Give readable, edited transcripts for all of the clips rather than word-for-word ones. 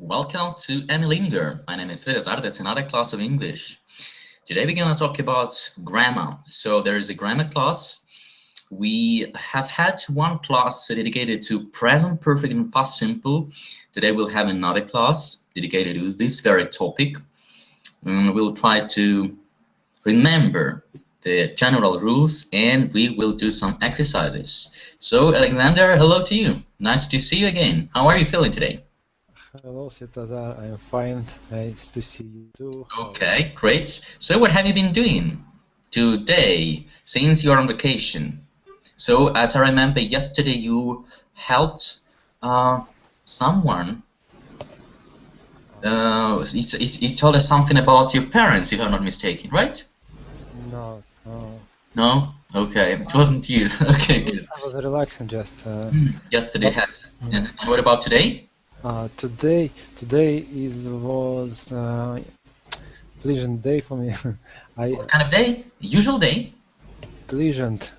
Welcome to Amilingo. My name is Svetozar. That's another class of English. Today we're going to talk about grammar. So there is a grammar class. We have had one class dedicated to present perfect and past simple. Today we'll have another class dedicated to this very topic. And we'll try to remember the general rules and we will do some exercises. So Alexander, hello to you. Nice to see you again. How are you feeling today? Hello, Svetozar. I'm fine. Nice to see you too. Okay, great. So what have you been doing today since you're on vacation? So as I remember, yesterday you helped someone. You told us something about your parents, if I'm not mistaken, right? No. No? Okay, it wasn't you. Okay, good. I was relaxing just. Yesterday has. And what about today? Today was pleasant day for me. What kind of day? Usual day? Pleasant.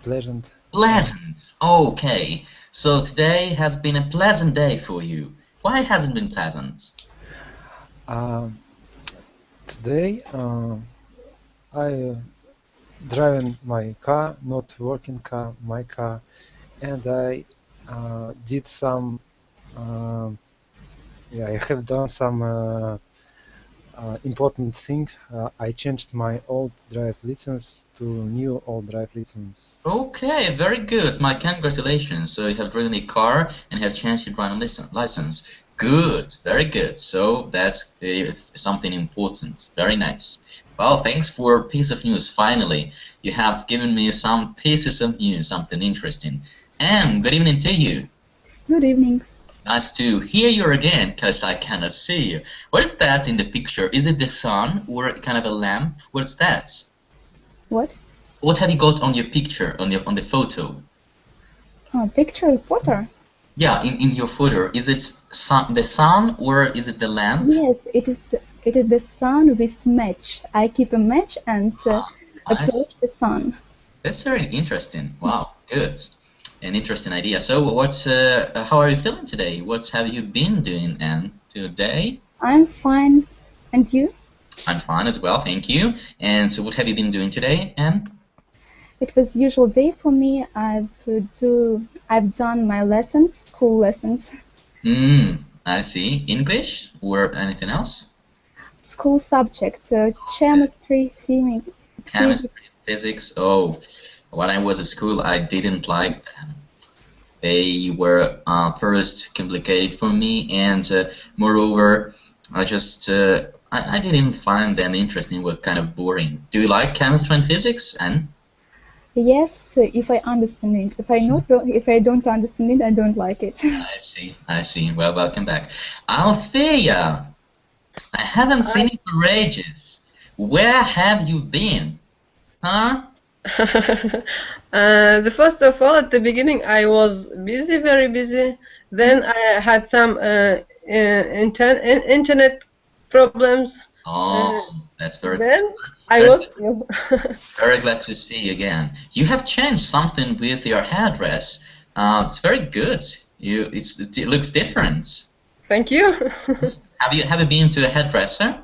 Pleasant. Pleasant. Okay. So today has been a pleasant day for you. Why has it been pleasant? Today I driving my car, not working car, my car, and I did some. I have done some important thing. I changed my old drive license to new old drive license. Okay, very good. My congratulations. So you have driven a car and have changed your driving license. Good, very good. So that's something important. Very nice. Well, thanks for a piece of news. Finally, you have given me some pieces of news, something interesting. And good evening to you. Good evening. Nice to hear you again, because I cannot see you. What is that in the picture? Is it the sun or kind of a lamp? What's that? What? What have you got on your picture, on the photo? Picture reporter. Yeah, in your photo, is it the sun or is it the lamp? Yes, it is the sun with match. I keep a match and approach the sun. That's very interesting. Wow, good. An interesting idea. So, how are you feeling today? What have you been doing, Anne, today? I'm fine. And you? I'm fine as well, thank you. And so, what have you been doing today, Anne? It was usual day for me. I've done my lessons, school lessons. I see. English or anything else? School subject, chemistry, physics. Oh, when I was at school, I didn't like them. They were first complicated for me, and moreover, I just I didn't find them interesting. Were kind of boring. Do you like chemistry and physics, Anne? Yes, if I understand it. If I don't understand it, I don't like it. I see. Well, welcome back. Althea, I haven't seen you for ages. Where have you been? Huh? First of all, at the beginning, I was busy, very busy. Then I had some internet problems. Oh, that's very. Then I was ill. Very glad to see you again. You have changed something with your hairdress. It's very good. It looks different. Thank you. Have you been to a hairdresser?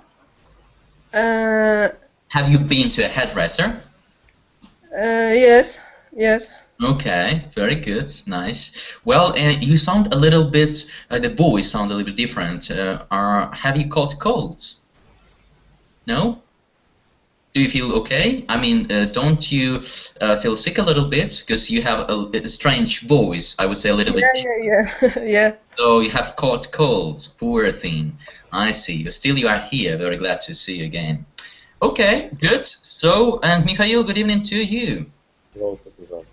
Have you been to a hairdresser? Yes. Okay, very good, nice. Well, you sound a little bit. The voice sounds a little bit different. Have you caught colds? No? Do you feel okay? I mean, don't you feel sick a little bit? Because you have a strange voice, I would say a little bit different. Yeah. So you have caught colds, poor thing. I see. But still you are here, very glad to see you again. Okay, good. So, and Mikhail, good evening to you. Hello, Svetozar.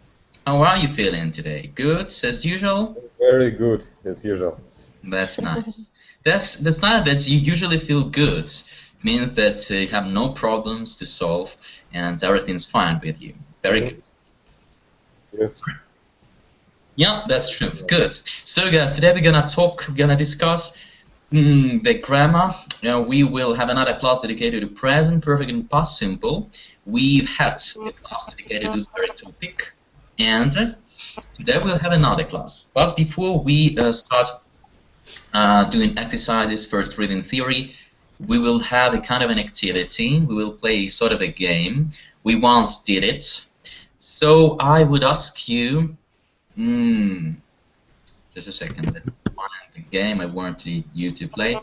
How are you feeling today? Good, as usual? Very good, as usual. That's nice. That's not that you usually feel good. It means that you have no problems to solve and everything's fine with you. Very good. Yes. Yeah, that's true. Good. So guys, today we're gonna discuss the grammar. We will have another class dedicated to present perfect and past simple. We've had a class dedicated to this very topic, and today we'll have another class. But before we start doing exercises, first reading theory. We will have a kind of an activity. We will play sort of a game. We once did it. So I would ask you, just a second, let me find the game I wanted you to play.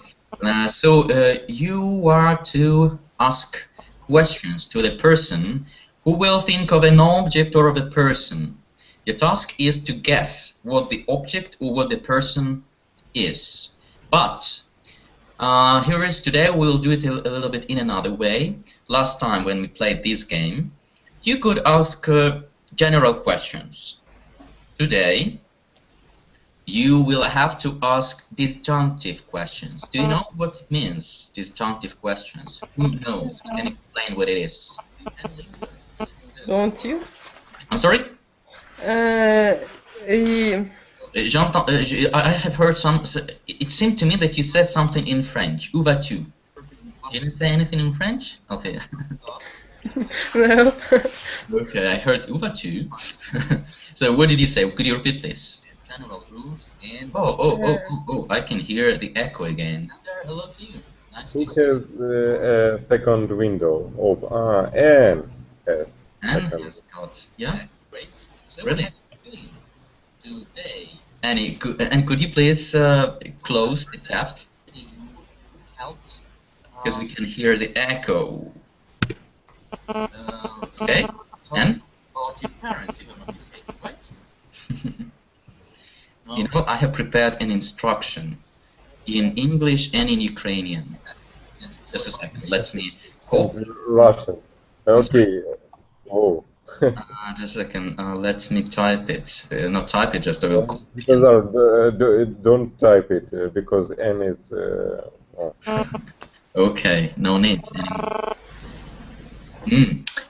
You are to ask questions to the person who will think of an object or of a person. Your task is to guess what the object or what the person is. But here is today, we'll do it a little bit in another way. Last time when we played this game, you could ask general questions. Today, you will have to ask disjunctive questions. Do you know what it means, disjunctive questions? Who knows? You can explain what it is. Don't you? I'm sorry? I have heard some. It seemed to me that you said something in French. Où vas-tu? You didn't say anything in French? Okay. No. Okay, I heard où vas-tu? So what did you say? Could you repeat this? General rules and oh! I can hear the echo again. Hello to you. Nice Who to see you. has a second window of Anne? And has got, yeah, great. So brilliant. Today. And could you please close the tab? Because we can hear the echo. Okay. And about your parents, if I'm not mistaken, right? You know, I have prepared an instruction in English and in Ukrainian. Just a second. Let me call. Russian. Okay. Oh. Just a second. Let me type it. Not type it. Just I will. Call. Don't type it because N is. Okay. No need anymore.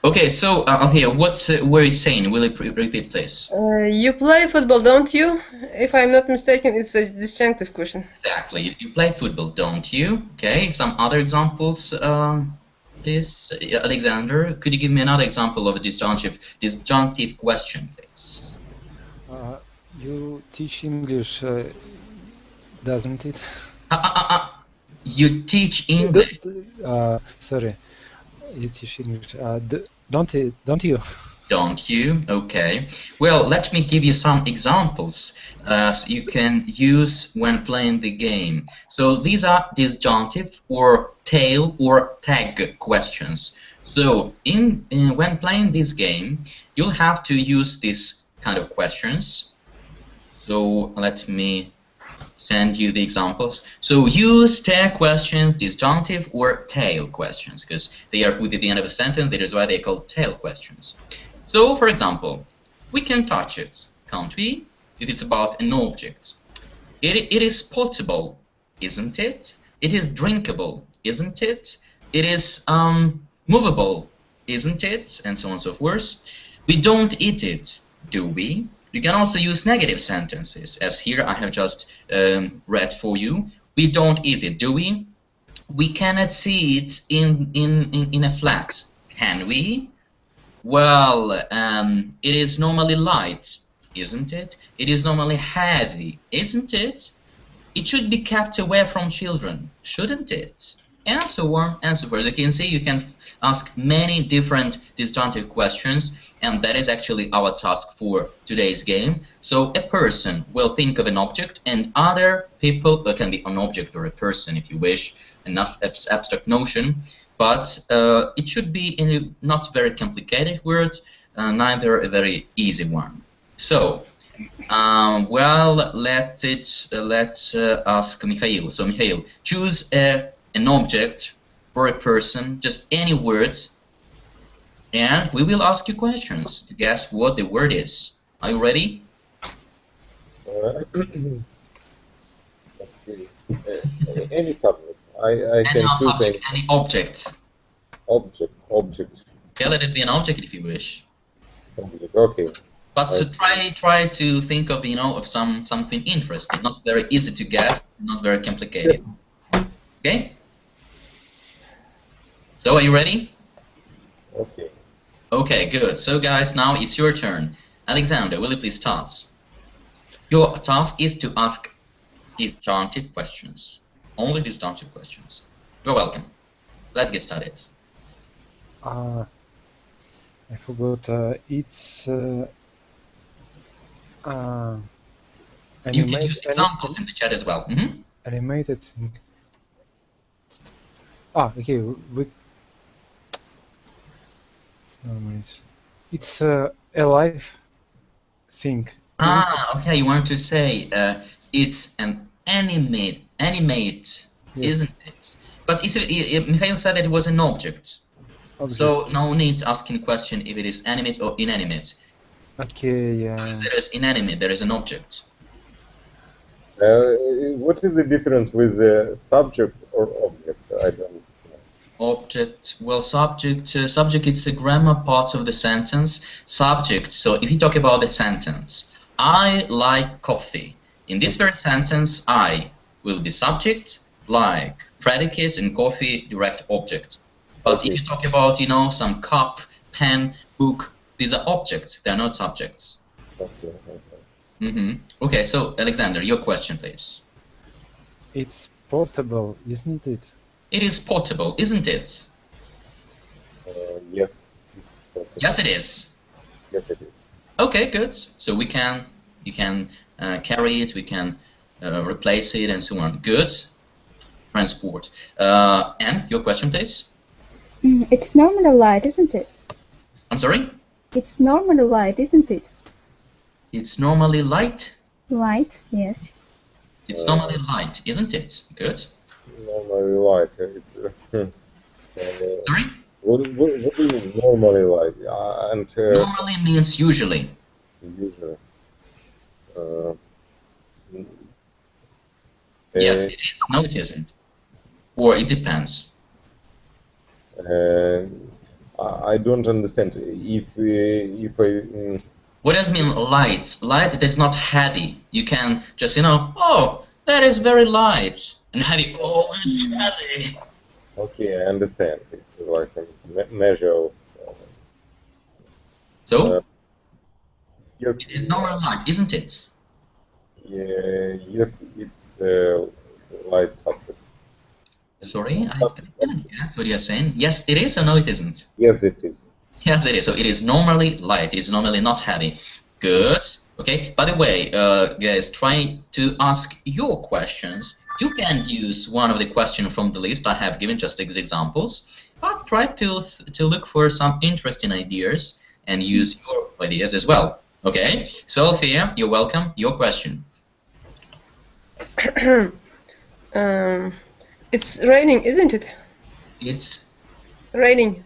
Okay, so here, what were you saying? Will you repeat, please? You play football, don't you? If I'm not mistaken, it's a disjunctive question. Exactly. You play football, don't you? Okay. Some other examples, please. Alexander, could you give me another example of a disjunctive question, please? You teach English, doesn't it? You teach English. Sorry. You teach English, don't you? Don't you? Okay. Well, let me give you some examples you can use when playing the game. So these are disjunctive or tail or tag questions. So when playing this game, you'll have to use these kind of questions. So let me send you the examples. So use tag questions, disjunctive or tail questions, because they are put at the end of a sentence. That is why they are called tail questions. So, for example, we can touch it, can't we? If it's about an object. It is potable, isn't it? It is drinkable, isn't it? It is movable, isn't it? And so on and so forth. We don't eat it, do we? You can also use negative sentences, as here I have just read for you. We don't eat it, do we? We cannot see it in a flat, can we? Well, it is normally light, isn't it? It is normally heavy, isn't it? It should be kept away from children, shouldn't it? And so on and so forth. As you can see, you can ask many different disjunctive questions, and that is actually our task for today's game. So a person will think of an object, and other people, that can be an object or a person if you wish, an abstract notion, but it should be in a not very complicated words, neither a very easy one. So, well, let's ask Mikhail. So Mikhail, choose an object or a person, just any words, and we will ask you questions to guess what the word is. Are you ready? Any subject. I can choose subject, any object. Object. Okay, let it be an object if you wish. Object. Okay. But try to think of of something interesting, not very easy to guess, not very complicated. Okay. So are you ready? Okay. Okay, good. So guys, now it's your turn. Alexander, will you please start? Your task is to ask disjunctive questions. Only disjunctive questions. You're welcome. Let's get started. I forgot. It's You can use examples in the chat as well. animated thing. Okay. It's a live thing. Okay. You want to say it's an animate, Yes. isn't it? But Mikhail said that it was an object. So no need asking question if it is animate or inanimate. Okay, yeah. If there is inanimate, there is an object. What is the difference with subject or object? I don't know. Object, well, subject is a grammar part of the sentence. Subject, so if you talk about the sentence, I like coffee. In this very sentence, I will be subject, like predicate, and coffee direct object. But if you talk about, some cup, pen, book, these are objects. They are not subjects. Okay. Okay, so Alexander, your question, please. It's portable, isn't it? It is portable, isn't it? Yes. Yes, it is. Yes, it is. Okay, good. So you can carry it, we can replace it, and so on. Good. Transport. Anne, your question, please. It's normally light, isn't it? I'm sorry? It's normally light, isn't it? It's normally light? Light, yes. It's normally light, isn't it? Good. Normally light. It's. Sorry? What do you mean normally light? Normally means usually. Usually. Yes, it is. No, it isn't. Or it depends. I don't understand. If I. What does it mean light? Light, it is not heavy. You can just, oh, that is very light. And heavy, oh, it's heavy. Okay, I understand. It's like a measure of. So? Yes. It is normally light, isn't it? Yeah, yes, it's light subject. Sorry, I didn't get what you're saying. Yes, it is or no, it isn't? Yes, it is. Yes, it is. So it is normally light. It's normally not heavy. Good. Okay. By the way, guys, try to ask your questions. You can use one of the questions from the list I have given, just as examples. But try to look for some interesting ideas and use your ideas as well. Okay. Sophia, you're welcome. Your question. It's raining, isn't it? It's Raining.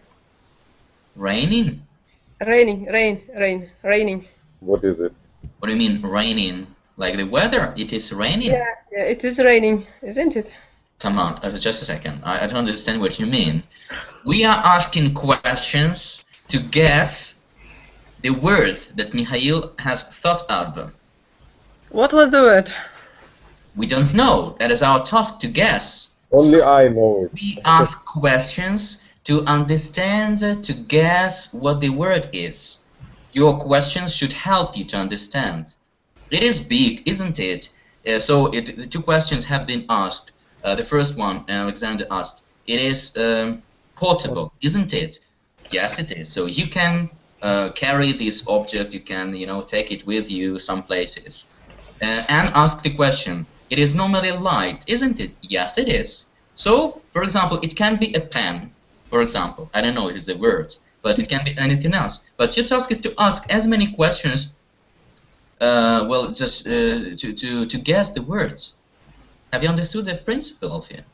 raining. Raining. What is it? What do you mean raining? Like the weather? It is raining. Yeah, it is raining, isn't it? Come on, just a second. I don't understand what you mean. We are asking questions to guess the word that Mikhail has thought of. What was the word? We don't know. That is our task to guess. Only I know it. We ask questions to understand, to guess what the word is. Your questions should help you to understand. It is big, isn't it? So the two questions have been asked. The first one, Alexander asked, it is portable, isn't it? Yes, it is. So you can carry this object, you can, take it with you some places. And ask the question, it is normally light, isn't it? Yes, it is. So, for example, it can be a pen, for example. I don't know if it's a word, but it can be anything else. But your task is to ask as many questions, well, just to guess the words. Have you understood the principle of it?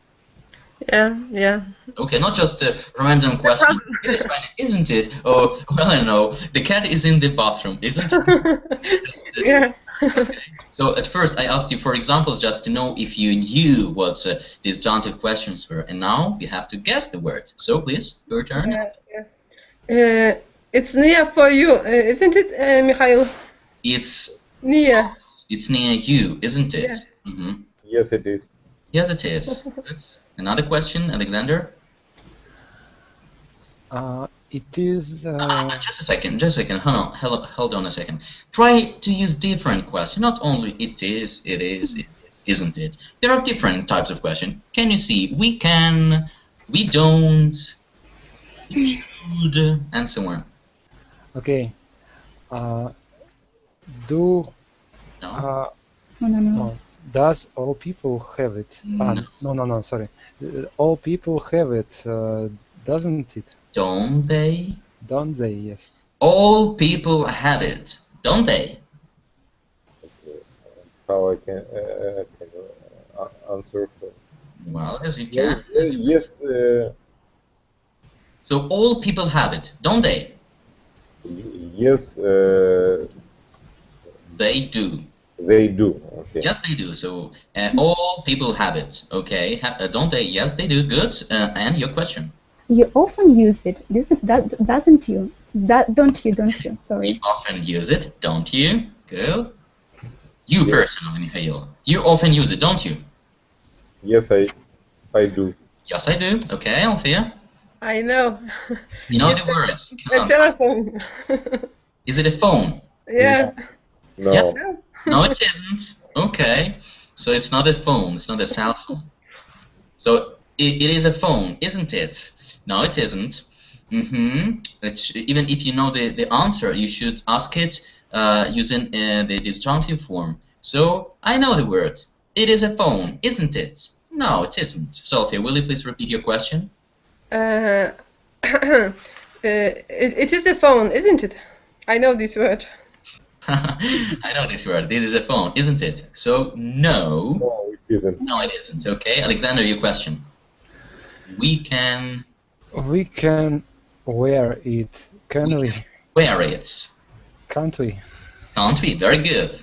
Yeah. Okay, not just a random question. It is fine, isn't it? Oh, well, I don't know. The cat is in the bathroom, isn't it? Just, Yeah. Okay. So at first I asked you for examples just to know if you knew what disjunctive questions were, and now you have to guess the word. So please, your turn. Yeah. It's near for you, isn't it, Mikhail? It's Near. It's near you, isn't it? Yeah. Mm-hmm. Yes, it is. Yes, it is. Another question, Alexander? It is. Just a second. Hold on a second. Try to use different questions, not only it is, it is, it is. isn't it? There are different types of question. Can you see? We can, we don't, we should, and so on. Okay. Do No. no. Does all people have it? No. Sorry. All people have it, doesn't it? Don't they? Don't they? Yes. All people have it, don't they? Okay. How I can answer? Well, as you can. Yes. So all people have it, don't they? Yes. They do. They do. Okay. Yes, they do. So all people have it. Okay, don't they? Yes, they do. Good. And your question? You often use it, doesn't you? Don't you? Sorry. You often use it, don't you? Good. You personally, Mikhail. You often use it, don't you? Yes, I do. Yes, I do. Okay, Althea. I know. You know the words. A Come on. telephone. Is it a phone? Yeah. No. Yeah. No, it isn't. Okay. So it's not a phone. It's not a cell phone. So it is a phone, isn't it? No, it isn't. Even if you know the answer, you should ask it using the disjunctive form. So I know the word. It is a phone, isn't it? No, it isn't. Sophia, will you please repeat your question? It is a phone, isn't it? I know this word. I know this word. This is a phone, isn't it? So no. No, it isn't. No, it isn't. Okay, Alexander, your question. We can wear it. Can we? Wear it. Can't we? Can't we? Very good.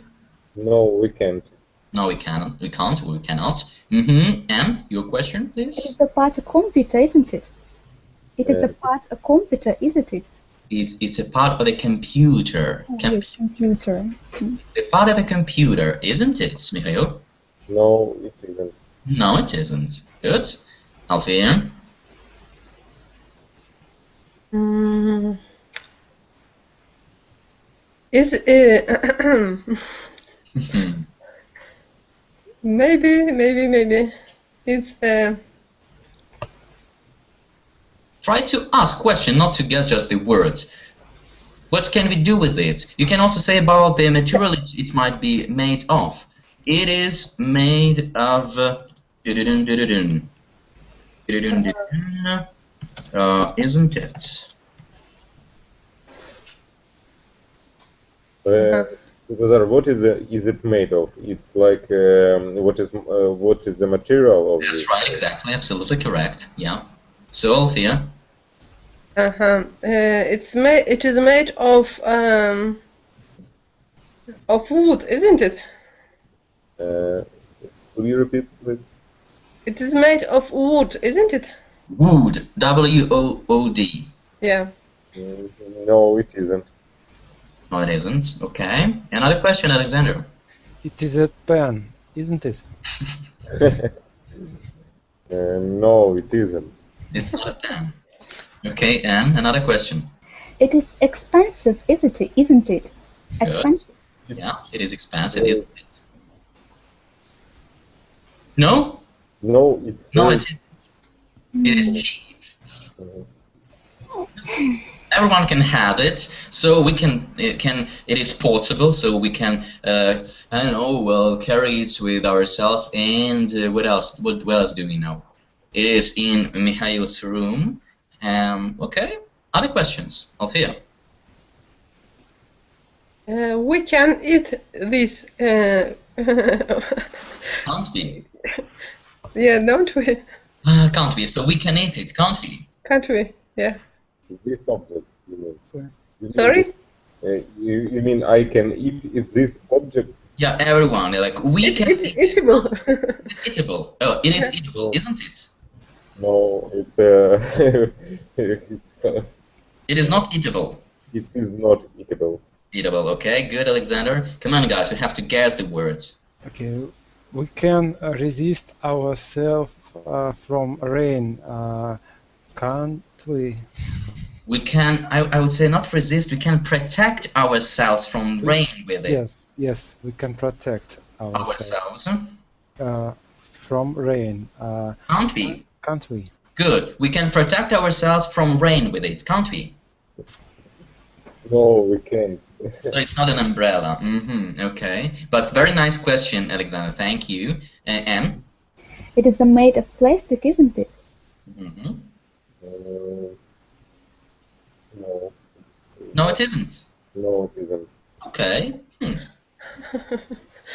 No, we can't. No, we cannot. We can't. We cannot. And your question, please. It is a part of computer, isn't it? It is a part of computer, isn't it? It's a part of a computer. Yes, computer. It's a part of a computer, isn't it, Mikhail? No, it isn't. No, it isn't. Good. Alfia? Is maybe it's Try to ask question, not to guess just the words. What can we do with it? You can also say about the material it might be made of. It is made of isn't it? Svetozar, what is it made of? It's like what is the material of That's it? right, exactly, absolutely correct. Yeah. So Althea? it is made of wood, isn't it? Will you repeat, please? It is made of wood, isn't it? Wood. W-O-O-D. Yeah. No, it isn't. No, it isn't. Okay. Another question, Alexander. It is a pen, isn't it? No, it isn't. It's not a pen. Okay, and another question. It is expensive, isn't it? Good. Expensive. Yeah, it is expensive, isn't it? No? No, it's No, very- it isn't. It is cheap. Everyone can have it, so we can. It is portable, so we can. I don't know. Well, carry it with ourselves. And what else? What else do we know? It is in Mikhail's room. Okay. Other questions, Althea? We can eat this. Can't we? Yeah, don't we? Can't we? So we can eat it, can't we? Can't we? Yeah. This object, you mean? You mean Sorry? you mean I can eat this object? Yeah, everyone. Like we can. It's eat eatable. It's eatable. Oh, it is eatable, isn't it? No, it's It is not eatable. it is not eatable. Eatable. Okay. Good, Alexander. Come on, guys. We have to guess the words. Okay, we can resist ourselves from rain, can't we? We can. I would say not resist. We can protect ourselves from rain with it. Yes, we can protect ourselves. From rain. Can't we? Can't we? Good. We can protect ourselves from rain with it, can't we? No, we can't. So it's not an umbrella. Okay. But very nice question, Alexander. Thank you. Anne? It is made of plastic, isn't it? No. No, it isn't. No, it isn't. Okay.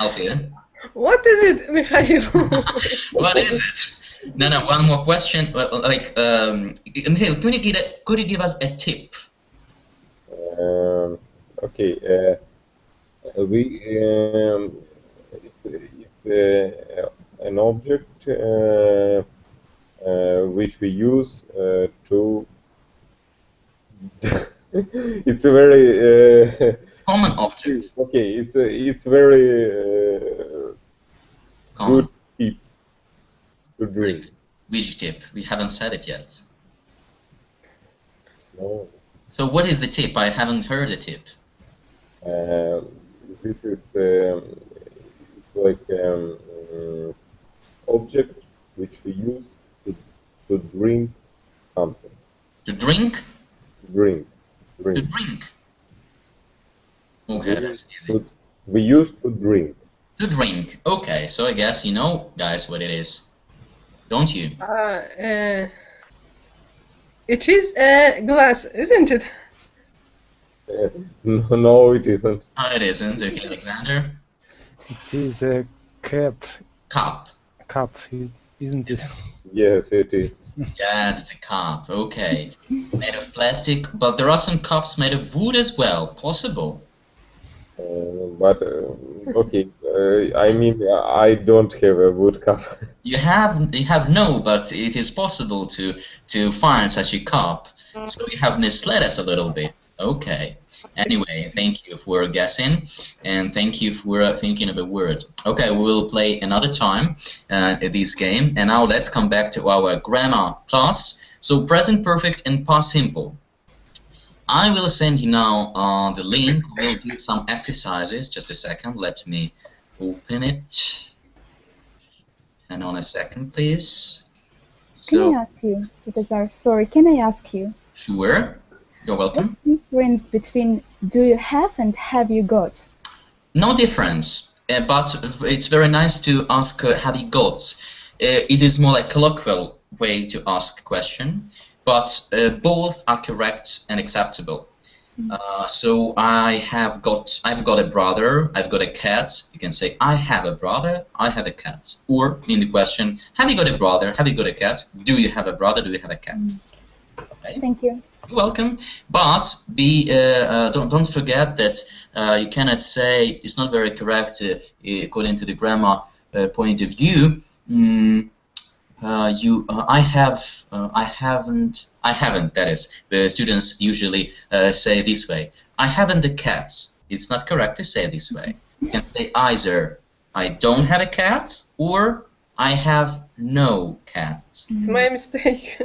Alfie? What is it, Mikhail? What is it? No, one more question. Mikhail, could you give us a tip? Okay. It's an object which we use to. It's a very Common object. okay. It's very Common. good tip to drink. Which tip? We haven't said it yet. No. So what is the tip? I haven't heard a tip. This is it's like object which we use to drink something. To drink? Drink. To drink. Okay, that's easy. We use to drink. To drink. Okay, so I guess you know, guys, what it is. Don't you? It is a glass, isn't it? No, it isn't. Oh, it isn't. Okay, Alexander. It is a cup. Cup. Isn't it? Yes, it is. Yes, it's a cup. Okay. Made of plastic, but there are some cups made of wood as well. Possible. But okay, I mean, I don't have a wood cup. You have no, but it is possible to find such a cup. So you have misled us a little bit. Okay. Anyway, thank you for guessing, and thank you for thinking of a word. Okay, we will play another time this game, and now let's come back to our grammar class. So present perfect and past simple. I will send you now the link. We'll do some exercises. Just a second. Let me open it. Hang on a second, please. Can I ask you, Svetozar, sorry, can I ask you? Sure. You're welcome. What's the difference between do you have and have you got? No difference, but it's very nice to ask have you got. It is more like colloquial way to ask a question, but both are correct and acceptable. So I've got a brother, I've got a cat. You can say I have a brother, I have a cat. Or in the question, have you got a brother, have you got a cat? Do you have a brother, do you have a cat? Okay. Thank you. You're welcome. But don't forget that you cannot say it's not very correct according to the grammar point of view. I haven't. That is, the students usually say this way. I haven't a cat. It's not correct to say this way. You can say either I don't have a cat or I have no cat. It's my mistake.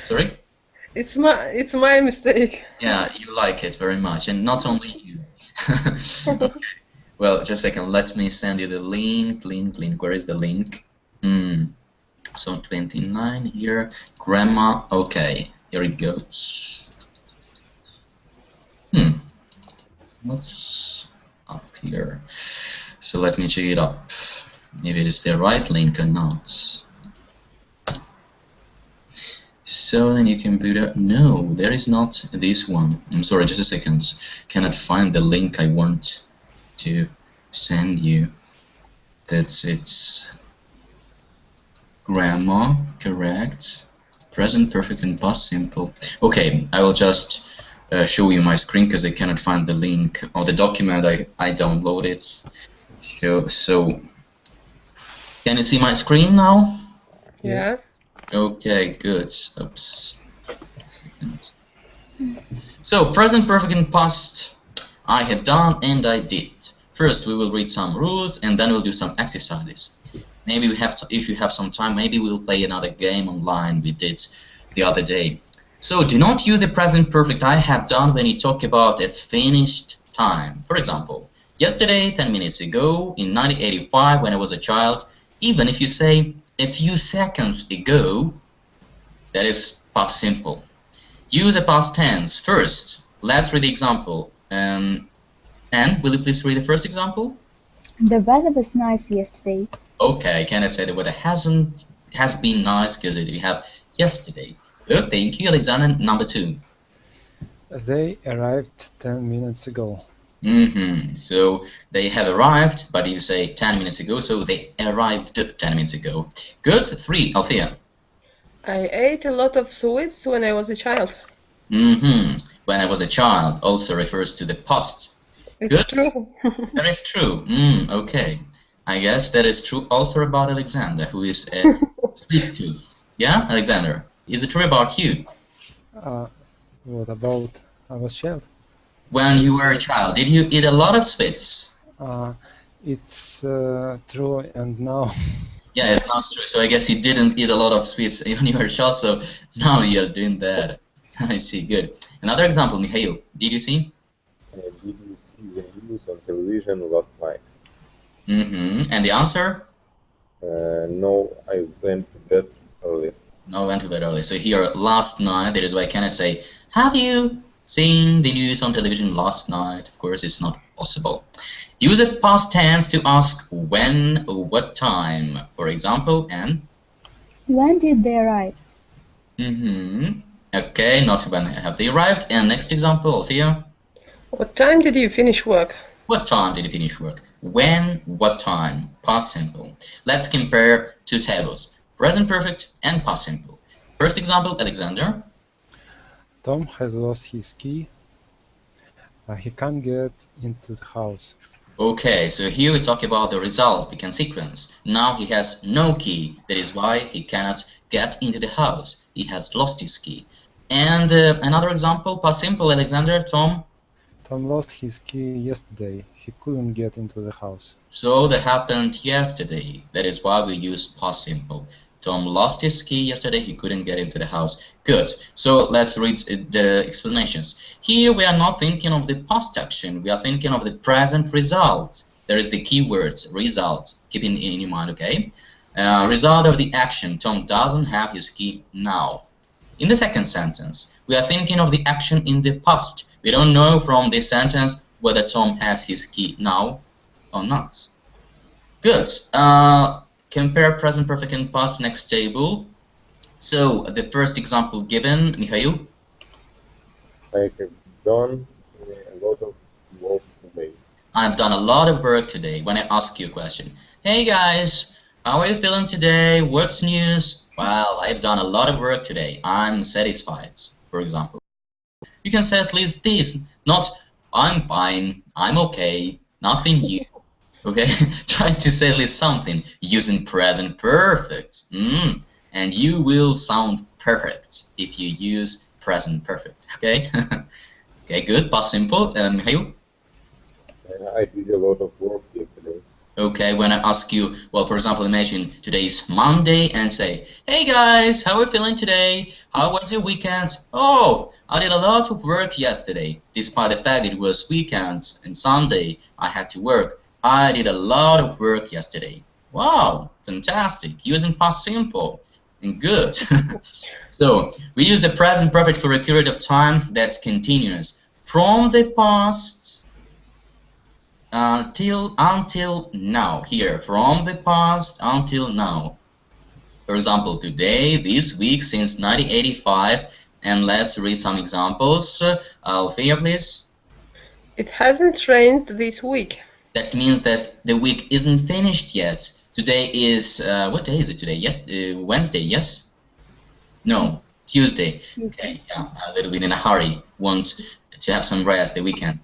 Sorry? It's my mistake. Yeah, you like it very much, and not only you. Okay. Well, just a second. Let me send you the link. Where is the link? So 29 here. Grammar. Okay, here it goes. What's up here? So let me check it up. Maybe it is the right link or not. So then you can put up. No, there is not this one. I'm sorry, just a second. Cannot find the link I want to send you. That's it. Grammar, correct. Present perfect and past simple. Okay, I will just show you my screen because I cannot find the link or the document I downloaded. So can you see my screen now? Yeah. Okay, good. Oops. Second. So, present perfect and past, I have done and I did. First, we will read some rules and then we'll do some exercises. Maybe we have to, if you have some time, maybe we'll play another game online we did the other day. So, do not use the present perfect I have done when you talk about a finished time. For example, yesterday, 10 minutes ago, in 1985, when I was a child, Even if you say a few seconds ago, that is past simple. Use a past tense first. Let's read the example. Anne, will you please read the first example? The weather was nice yesterday. Okay, can I say the weather has been nice because we have yesterday. Good, thank you, Alexander. Number 2. They arrived 10 minutes ago. So they have arrived, but you say 10 minutes ago, so they arrived 10 minutes ago. Good. 3, Althea. I ate a lot of sweets when I was a child. When I was a child also refers to the past. It's Good. true. That is true. Okay. I guess that is true also about Alexander, who is a sweet tooth. Yeah, Alexander? Is it true about you? What about I was child? When you were a child, did you eat a lot of sweets? It's true, and now. Yeah, it's not true. So I guess you didn't eat a lot of sweets when you were a child, so now you're doing that. I see, good. Another example, Mikhail, did you see? Did you see the news on television last night? And the answer? No, I went to bed early. No, went to bed early. So here, last night, that is why I cannot say, have you seen the news on television last night? Of course, it's not possible. Use a past tense to ask when or what time. For example, Anne? When did they arrive? Okay, not when have they arrived. And next example, Althea? What time did you finish work? What time did you finish work? When, what time? Past simple. Let's compare two tables, present perfect and past simple. First example, Alexander. Tom has lost his key. He can't get into the house. Okay, so here we talk about the result, the consequence. Now he has no key. That is why he cannot get into the house. He has lost his key. And another example, past simple, Alexander, Tom. Tom lost his key yesterday. He couldn't get into the house. So that happened yesterday. That is why we use past simple. Tom lost his key yesterday. He couldn't get into the house. Good. So let's read the explanations. Here we are not thinking of the past action. We are thinking of the present result. There is the key word, result. Keep in your mind, okay? Result of the action. Tom doesn't have his key now. In the second sentence, we are thinking of the action in the past. We don't know from this sentence whether Tom has his key now or not. Good. Compare present perfect and past, next table. So the first example given, Mikhail. I have done a lot of work today. I've done a lot of work today. When I ask you a question, hey guys, how are you feeling today? What's news? Well, I've done a lot of work today. I'm satisfied, for example. You can say at least this, not I'm fine, I'm okay, nothing new. Okay, try to say at least something using present perfect. And you will sound perfect if you use present perfect. Okay, okay, good. Past simple. Mikhail? I did a lot of work yesterday. Okay, when I ask you, well, for example, imagine today is Monday and say, hey guys, how are you feeling today? How was your weekend? Oh, I did a lot of work yesterday. Despite the fact it was weekend and Sunday, I had to work. I did a lot of work yesterday. Wow, fantastic. Using past simple. And good. So, we use the present perfect for a period of time that continues from the past until now. Here, from the past until now. For example, today, this week, since 1985. And let's read some examples. Althea, please. It hasn't rained this week. That means that the week isn't finished yet. Today is, what day is it today? Yes, Wednesday, yes? No, Tuesday. Okay, yeah, a little bit in a hurry. Want to have some rest the weekend.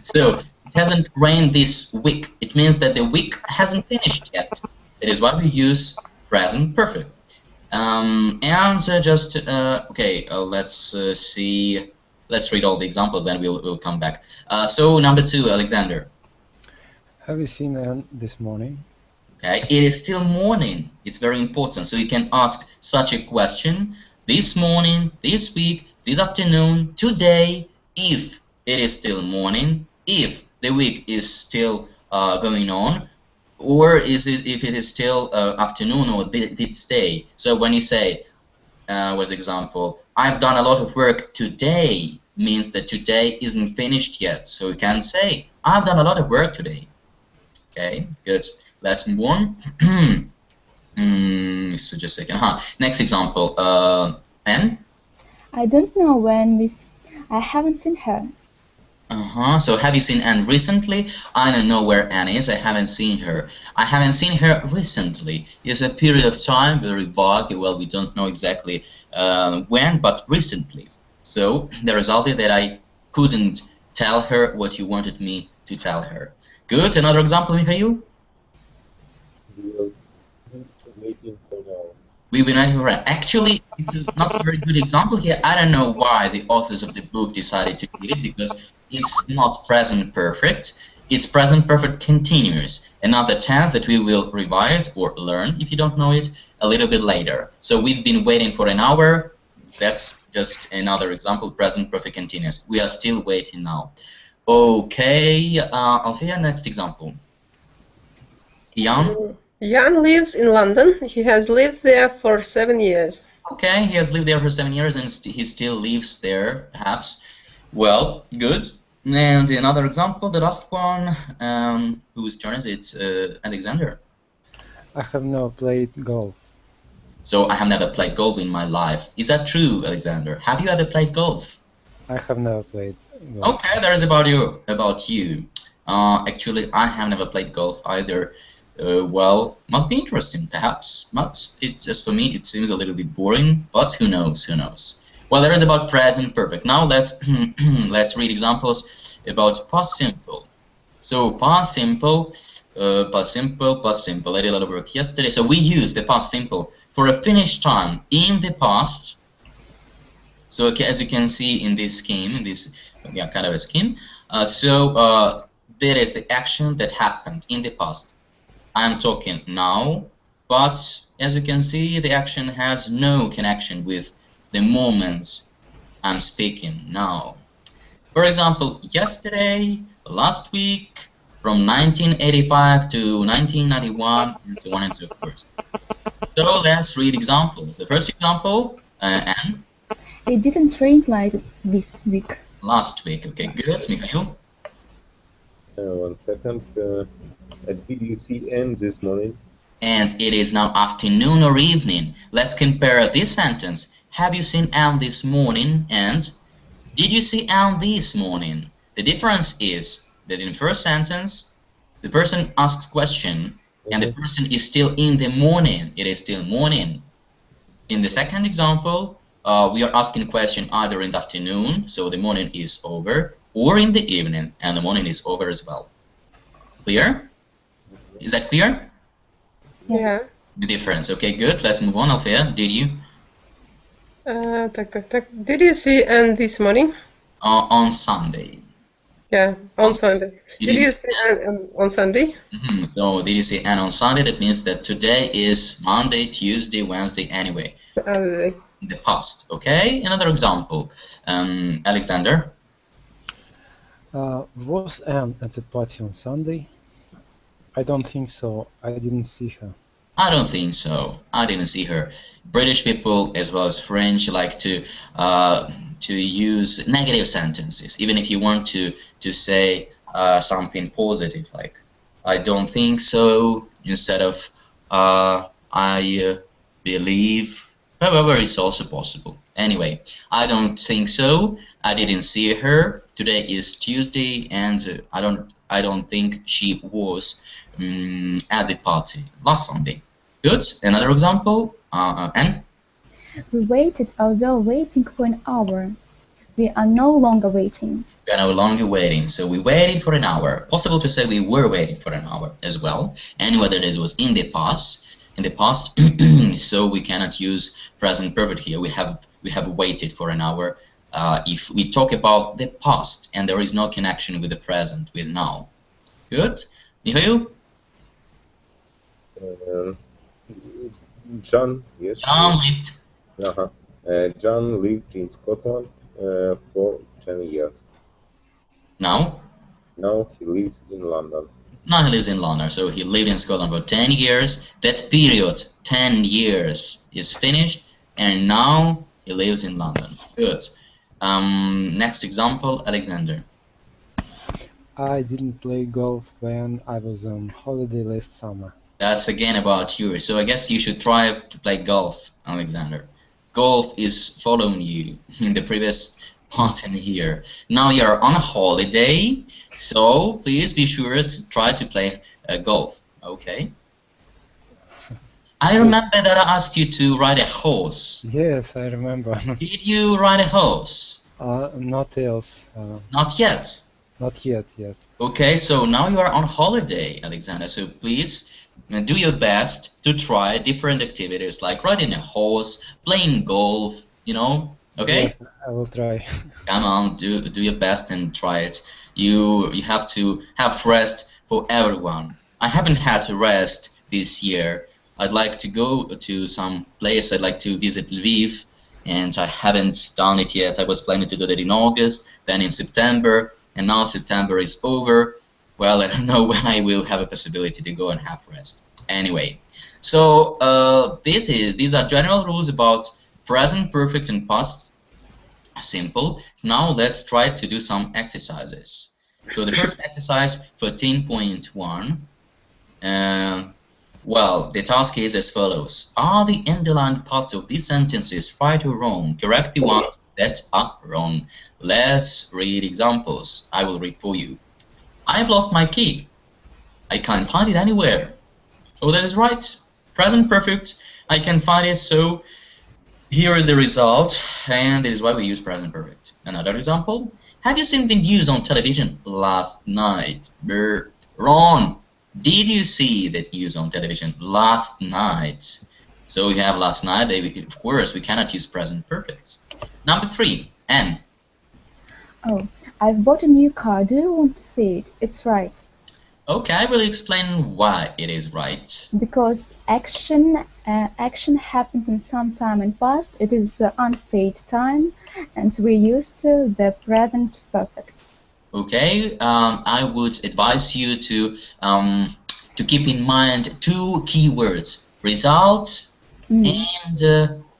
So, it hasn't rained this week. It means that the week hasn't finished yet. That is why we use present perfect. Okay, let's see. Let's read all the examples, then we'll come back. So, number 2, Alexander. Have you seen Anne this morning? Okay, it is still morning. It's very important. So you can ask such a question this morning, this week, this afternoon, today, if it is still morning, if the week is still going on, or is it if it is still afternoon or did stay? So when you say, was example, I've done a lot of work today, means that today isn't finished yet. So you can say, I've done a lot of work today. Okay, good. Let's move on. So just a second. Next example. Anne? I don't know when this. I haven't seen her. So have you seen Anne recently? I don't know where Anne is. I haven't seen her. I haven't seen her recently. It's a period of time, very vague. Well, we don't know exactly when, but recently. So the result is that I couldn't tell her what you wanted me to tell her. Good. Another example, Mikhail? Waiting for now. We've been waiting for Anne. Actually, it's not a very good example here. I don't know why the authors of the book decided to give it, because it's not present perfect. It's present perfect continuous, another tense that we will revise or learn, if you don't know it, a little bit later. So we've been waiting for an hour. That's just another example, present perfect continuous. We are still waiting now. Okay, Althea, next example. Jan? Jan lives in London. He has lived there for 7 years. Okay, he has lived there for 7 years and he still lives there, perhaps. Well, good. And another example, the last one, whose turn is it? Alexander. I have never played golf. So I have never played golf in my life. Is that true, Alexander? Have you ever played golf? I have never played golf. Okay, that is about you. Actually, I have never played golf either. Well, must be interesting, perhaps. But just for me, it seems a little bit boring. But who knows? Who knows? Well, that is about present perfect. Now let's let's read examples about past simple. So past simple, past simple. I did a lot of work yesterday. So we use the past simple for a finished time in the past. So as you can see in this scheme, in this kind of a scheme, there is the action that happened in the past. I'm talking now, but as you can see, the action has no connection with the moment I'm speaking now. For example, yesterday, last week, from 1985 to 1991, and so on and so forth. So let's read examples. The first example, Anne? It didn't rain like this week. Last week. Okay, good. Mikhail? 1 second. Did you see Anne this morning? And it is now afternoon or evening. Let's compare this sentence. Have you seen Anne this morning? And did you see Anne this morning? The difference is that in the first sentence, the person asks question, and the person is still in the morning. It is still morning. In the second example, we are asking a question either in the afternoon, so the morning is over, or in the evening, and the morning is over as well. Clear? Is that clear? Yeah. The difference. Okay, good. Let's move on. Althea, did you? Did you see Anne this morning? On Sunday. Yeah, on Sunday. Did you see Anne on Sunday? So did you see Anne on Sunday? That means that today is Monday, Tuesday, Wednesday, anyway. In the past. Okay, another example. Alexander? Was Anne at the party on Sunday? I don't think so. I didn't see her. I don't think so. I didn't see her. British people, as well as French, like to use negative sentences, even if you want to say something positive, like I don't think so, instead of I believe. However, it's also possible. Anyway, I don't think so. I didn't see her. Today is Tuesday, and I don't think she was at the party last Sunday. Good. Another example. Anne? We waited or were waiting for an hour. We are no longer waiting. We are no longer waiting. So we waited for an hour. Possible to say we were waiting for an hour as well. And whether this was in the past. So we cannot use present perfect here. We have waited for an hour. If we talk about the past and there is no connection with the present, with now. Good. Mikhail? John, yes. John lived. John lived in Scotland for 10 years. Now? Now he lives in London. Now he lives in London. So he lived in Scotland for 10 years. That period, 10 years, is finished, and now he lives in London. Good. Next example, Alexander. I didn't play golf when I was on holiday last summer. That's again about you. So I guess you should try to play golf, Alexander. Golf is following you in the previous part in here. Now you're on a holiday, so please be sure to try to play golf. Okay. I remember that I asked you to ride a horse. Yes, I remember. Did you ride a horse? Not else. Not yet. Not yet. Okay, so now you are on holiday, Alexander. So please do your best to try different activities like riding a horse, playing golf, you know. Okay? Yes, I will try. Come on, do your best and try it. You have to have rest for everyone. I haven't had to rest this year. I'd like to go to some place. I'd like to visit Lviv, and I haven't done it yet. I was planning to do that in August, then in September, and now September is over. Well, I don't know when I will have a possibility to go and have rest. Anyway, so these are general rules about present perfect and past simple. Now let's try to do some exercises. So the first exercise, 14.1. Well, the task is as follows. Are the underlined parts of these sentences right or wrong? Correct the ones that are wrong. Let's read examples. I will read for you. I've lost my key. I can't find it anywhere. So that is right. Present perfect. I can find it, so here is the result, and that is why we use present perfect. Another example. Have you seen the news on television last night? Wrong. Did you see the news on television last night? So we have last night. Of course, we cannot use present perfect. Number 3, N. Oh, I've bought a new car. Do you want to see it? It's right. Okay, I will explain why it is right. Because action happened in some time in past. It is unstated time, and we're used to the present perfect. Okay, I would advise you to keep in mind 2 key words: result and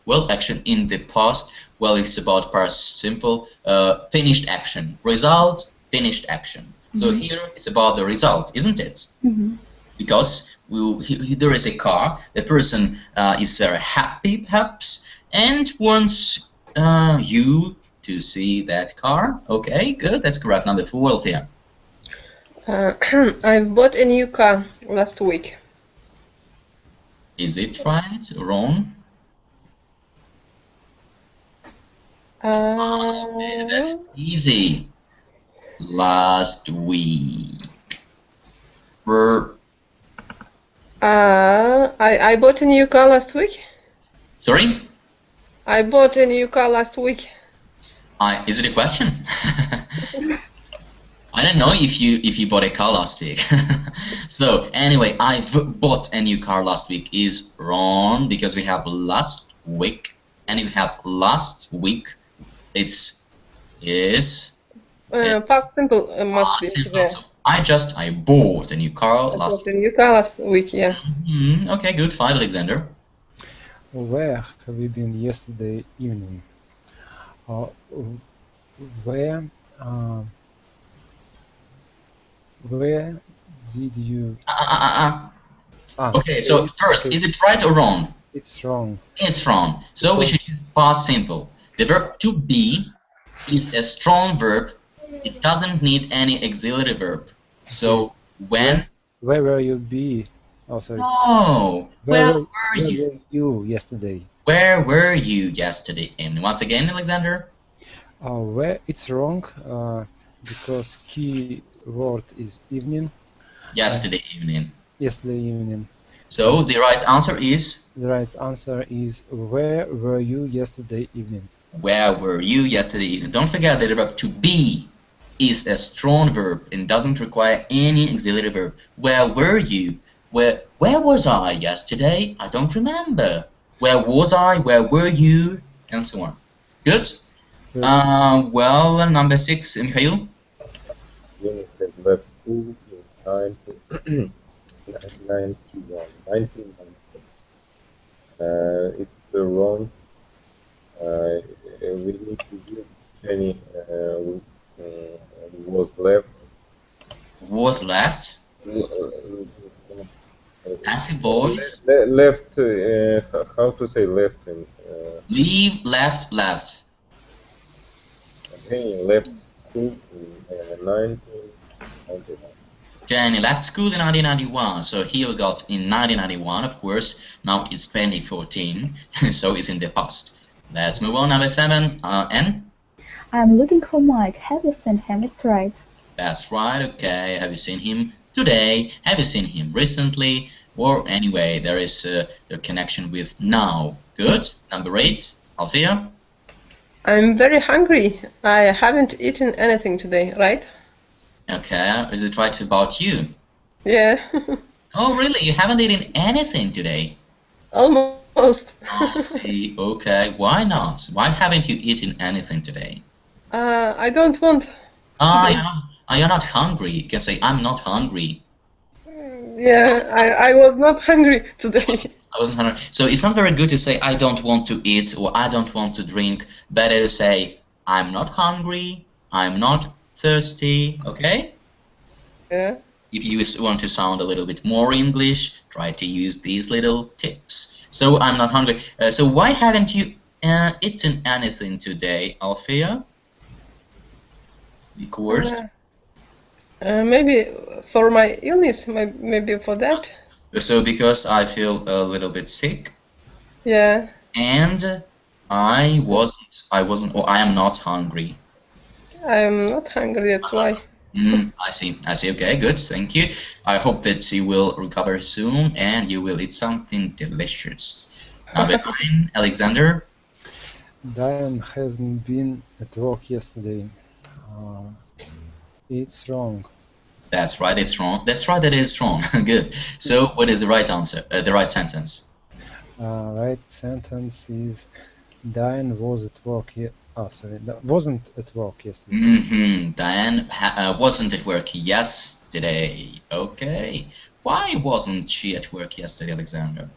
well, action in the past. Well, it's about past simple, finished action. Result, finished action. So here it's about the result, isn't it? Because there is a car. The person is happy, perhaps, and wants you to see that car. Okay, good. That's correct. Number 4, Althea. I bought a new car last week. Is it right or wrong? That's easy. Last week. I bought a new car last week. Sorry? I bought a new car last week. Is it a question? I don't know if you bought a car last week. So anyway, I've bought a new car last week is wrong because we have last week, and if you have last week, it's past simple must be simple. there. So I bought a new car last Bought a new car last week, yeah. Okay, good. 5, Alexander. Where have you been yesterday evening? Where did you... Okay, so first, is it right or wrong? It's wrong. It's wrong. So we should use past simple. The verb to be is a strong verb. It doesn't need any auxiliary verb. So when... Where will you be? Oh, sorry. No. Where were you yesterday? Where were you yesterday? And once again, Alexander? Where it's wrong because key word is evening. Yesterday evening. Yesterday evening. So the right answer is? The right answer is where were you yesterday evening? Where were you yesterday evening? Don't forget that the verb to be is a strong verb and doesn't require any auxiliary verb. Where were you? Where was I yesterday? I don't remember. Where was I? Where were you? And so on. Good? Well, number 6, Mikhail? Jenny has left school in 1991. It's wrong. We need to use Jenny was left. Was left. Passive voice. Left. How to say left? Leave, left, left. Jenny left school in 1991. Jenny left school in 1991, so here we got in 1991, of course. Now it's 2014, so it's in the past. Let's move on. Number 7, N. I'm looking for Mike. Have you seen him? It's right. That's right, okay. Have you seen him today? Have you seen him recently? Or anyway, there is the connection with now. Good. Number 8, Althea. I'm very hungry. I haven't eaten anything today, right? Okay, is it right about you? Yeah. Oh, really? You haven't eaten anything today? Almost. I see. Okay, why not? Why haven't you eaten anything today? I don't want. You're not hungry. You can say, I'm not hungry. Yeah, I was not hungry today. I wasn't hungry. So it's not very good to say, I don't want to eat or I don't want to drink. Better to say, I'm not hungry, I'm not thirsty, okay? Yeah. If you want to sound a little bit more English, try to use these little tips. So I'm not hungry. So why haven't you eaten anything today, Althea? Because? Maybe for my illness, maybe for that. So because I feel a little bit sick. Yeah. And I wasn't, or I am not hungry. I'm not hungry, that's why. I see. Okay, good. Thank you. I hope that you will recover soon and you will eat something delicious. Number 9, Alexander. Diane hasn't been at work yesterday. It's wrong. That's right, it's wrong. That's right, that is wrong. Good. So, what is the right answer? The right sentence? Right sentence is Diane was at work. Wasn't at work yesterday. Diane wasn't at work yesterday. Okay. Why wasn't she at work yesterday, Alexander?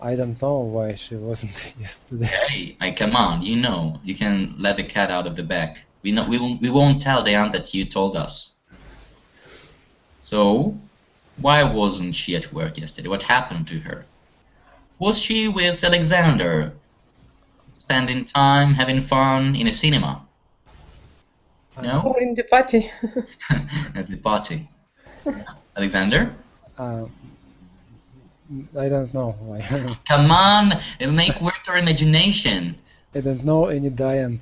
I don't know why she wasn't yesterday. Hey, come on. You know, you can let the cat out of the bag. We won't tell Diane that you told us. So, why wasn't she at work yesterday? What happened to her? Was she with Alexander? Spending time, having fun in a cinema? No? Or in the party. At the party. Alexander? I don't know why. Come on, make work your imagination. I don't know any Diane.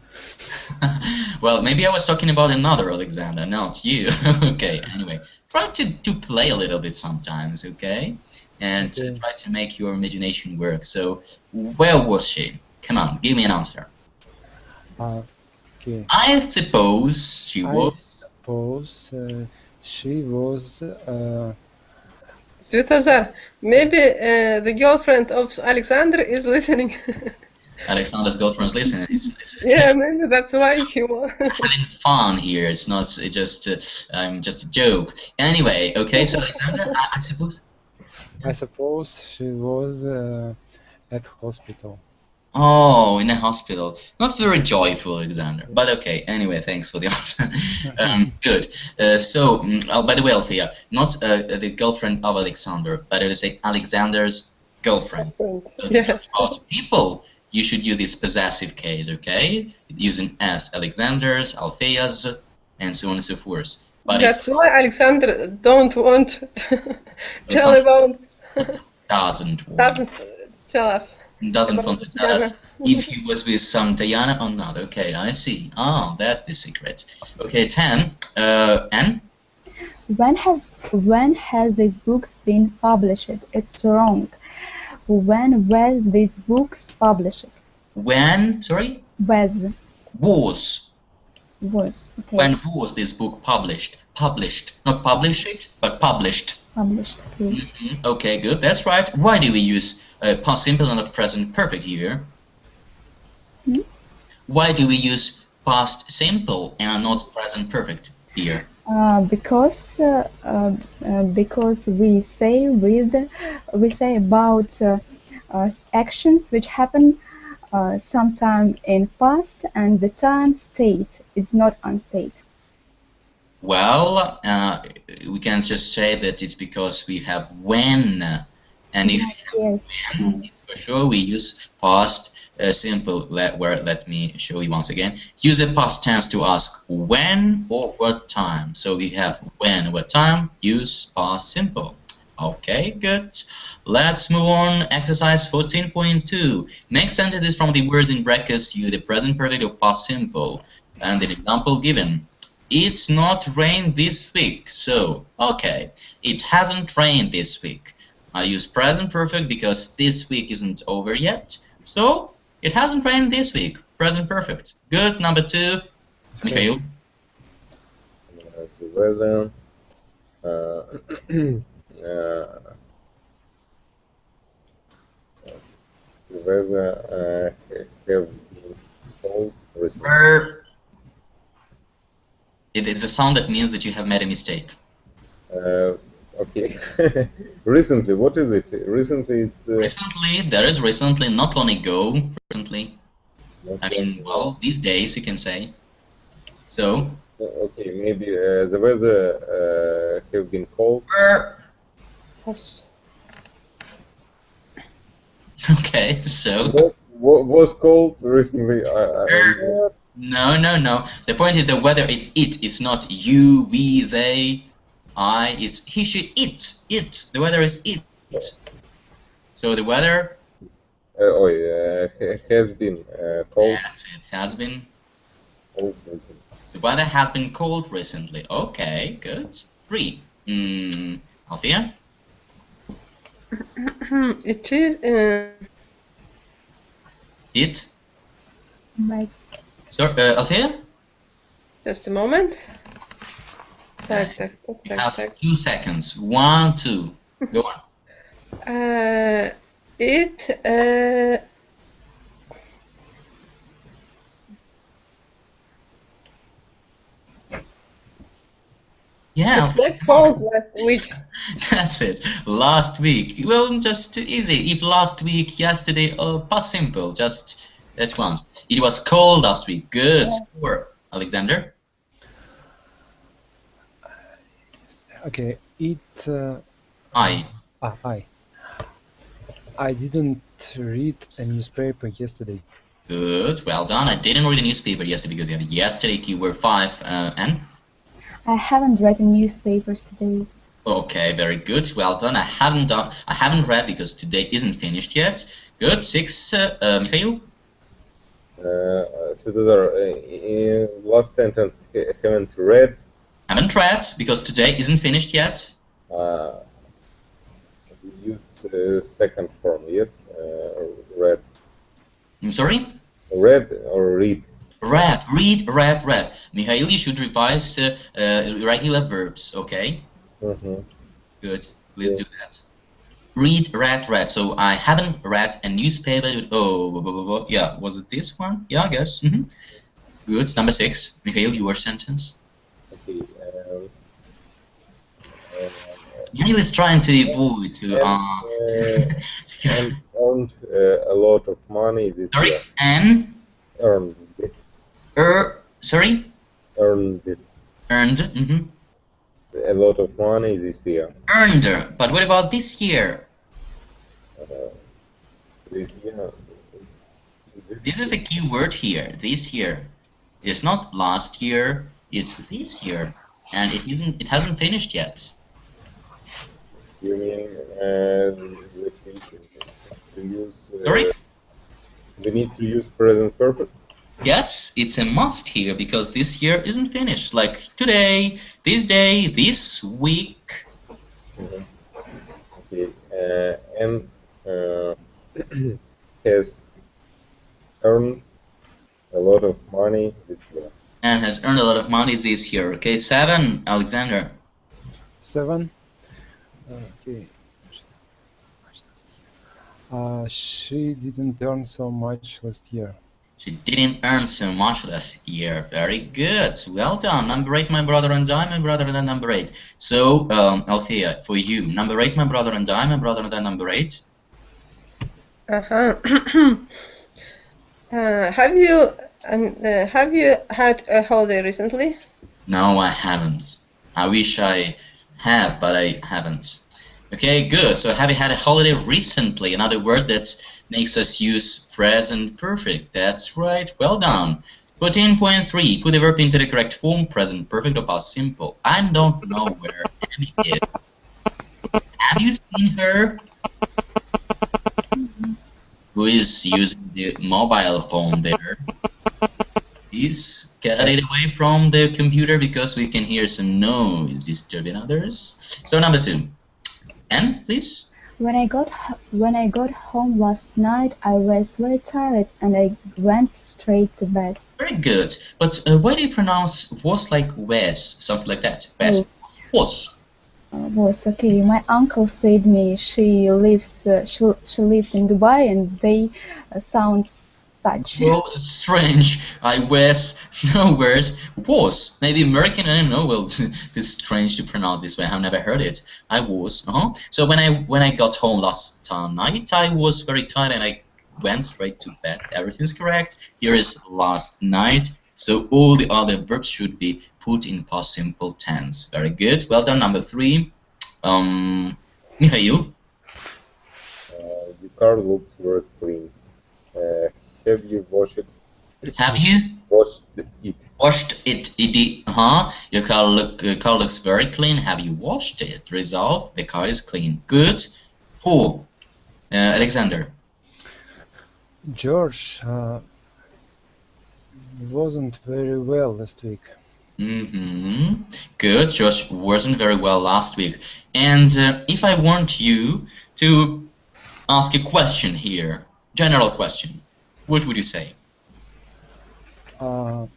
Well, maybe I was talking about another Alexander, not you. Okay, anyway. Try to play a little bit sometimes, okay? And try to make your imagination work. So, where was she? Come on, give me an answer. Okay. I suppose she was... she was... Svetozar, maybe the girlfriend of Alexander is listening. Alexander's girlfriend is listening. Yeah, maybe that's why he was having fun here. It's not just just a joke. Anyway, okay. So Alexander, I suppose. I suppose she was at hospital. Oh, in a hospital. Not very joyful, Alexander. But okay. Anyway, thanks for the answer. Good. By the way, Althea, not the girlfriend of Alexander, but I would say Alexander's girlfriend. So to talk about people, you should use this possessive case, okay? Using as Alexander's, Althea's, and so on and so forth. But that's why Alexander don't want to tell about. Doesn't tell us. Doesn't want to tell us if he was with some Diana or not. Okay, I see. Oh, that's the secret. Okay, 10. N? When has these books been published? It's wrong. When were these books published? When? Sorry? Was. Okay. When was this book published? Published. Not publish it, but published. Published, okay. Okay, good. That's right. Why do we use past simple and not present perfect here? Why do we use past simple and not present perfect here? Because we say about actions which happen sometime in past, and the time state is not unstate. Well, we can just say that it's because we have when, and if we have when, it's for sure we use past simple. Let me show you once again. Use a past tense to ask when or what time. So we have when, what time. Use past simple. Okay, good. Let's move on. Exercise 14.2. Next sentence is from the words in brackets. Use the present perfect or past simple, and the example given. It's not rained this week. So, okay, it hasn't rained this week. I use present perfect because this week isn't over yet. So, it hasn't rained this week. Present perfect. Good. Number 2. Mikhail. The weather. The weather have been cold recently. It's a sound that means that you have made a mistake. Okay. Recently, what is it? Recently, it's... Recently, there is recently, not long ago, recently. I mean, well, these days, you can say. So? Okay, maybe the weather have been cold. Was. Okay, so? Was cold recently? No. The point is the weather, it's not you, we, they, I, it's he, she, it. The weather is it. So the weather? Has been cold. That's it, has been. Cold recently. The weather has been cold recently. Okay, good. 3. Althea? It is. It? Right. So, Althea? Just a moment. You have 2 seconds. 1, 2. Go on. Yeah. It was cold last week. That's it. Last week. Well, just easy. If last week, yesterday, past simple. Just at once. It was cold last week. Good score. Alexander? Okay, I didn't read a newspaper yesterday. Good. Well done. I didn't read a newspaper yesterday because you have yesterday keyword 5. Anne? I haven't read the newspapers today. Okay, very good. Well done. I haven't read because today isn't finished yet. Good. 6. Mikhail? Svetozar, in last sentence, haven't read. Haven't read because today isn't finished yet. Use second form, yes? Read. I'm sorry? Read or read? Read. Mikhail, you should revise irregular verbs, okay? Good. Please do that. Read, read. So I haven't read a newspaper. Yeah, was it this one? Yeah, I guess. Good. Number 6. Mikhail, your sentence. Okay. Mikhail is trying to avoid and earned a lot of money this year. And? Earned it. Sorry? Earned it. Earned. A lot of money this year. Earned. But what about this year? This year. This is a key word here. This year. It's not last year. It's this year, and it hasn't finished yet. You mean we need to use? Sorry? We need to use present perfect. Yes, it's a must here because this year isn't finished. Like today, this day, this week. Okay. And has earned a lot of money this year. And has earned a lot of money this year. Okay, 7, Alexander. 7. Okay. She didn't earn so much last year. She didn't earn so much last year. Very good. Well done. Number 8, my brother and I, my brother and I, number 8. So, Althea, for you, number 8, my brother and I, my brother and I, number 8. Have you had a holiday recently? No, I haven't. I wish I have, but I haven't. Okay, good. So have you had a holiday recently? Another word that makes us use present perfect. That's right. Well done. 14.3. Put the verb into the correct form, present perfect or past simple. I don't know where Amy is. Have you seen her? Who is using the mobile phone there? Please get it away from the computer because we can hear some noise disturbing others. So number 2. Anne, please. When I got home last night, I was very tired and I went straight to bed. Very good. But why do you pronounce was like was? Something like that. Was. Was. Was okay. My uncle said me she lives she lived in Dubai and they sound such. Well, strange. I was, no words, was. Maybe American, I don't know. Well, it's strange to pronounce this way. I've never heard it. I was. So when I got home last night, I was very tired and I went straight to bed. Everything's correct. Here is last night. So all the other verbs should be put in past simple tense. Very good. Well done. Number 3. Mikhail. The car looks very clean. Have you washed it? Have you Washed it. washed it? Your car looks very clean. Have you washed it? Result: the car is clean. Good. 4. Alexander. George wasn't very well last week. Good. Josh wasn't very well last week. And if I want you to ask a question here, general question, what would you say? One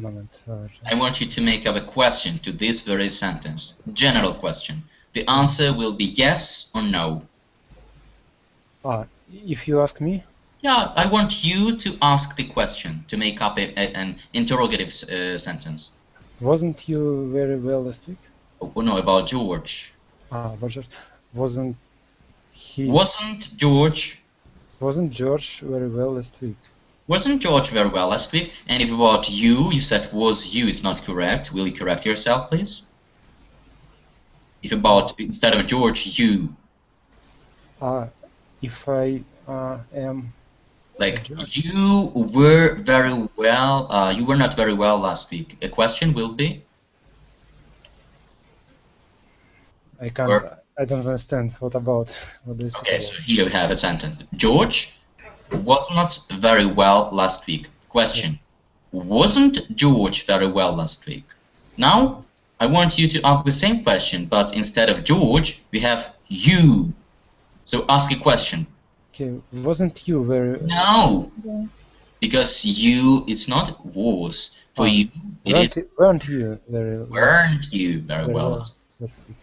moment. I want you to make up a question to this very sentence. General question. The answer will be yes or no. If you ask me? Yeah, I want you to ask the question, to make up an interrogative sentence. Wasn't you very well last week? Oh, no, about George. But George, wasn't George very well last week? Wasn't George very well last week? And if about you said was you, it's not correct. Will you correct yourself, please? If about, instead of George, you. If I am... Like, you were very well, you were not very well last week. A question will be? I don't understand. What about? What do you speak Okay, about? so here we have a sentence. George was not very well last week. Question. Wasn't George very well last week? Now, I want you to ask the same question, but instead of George, we have you. So ask a question. Okay, wasn't you very... No, because you, it's not was. For you, it is... Weren't you very well? Weren't you very well last week?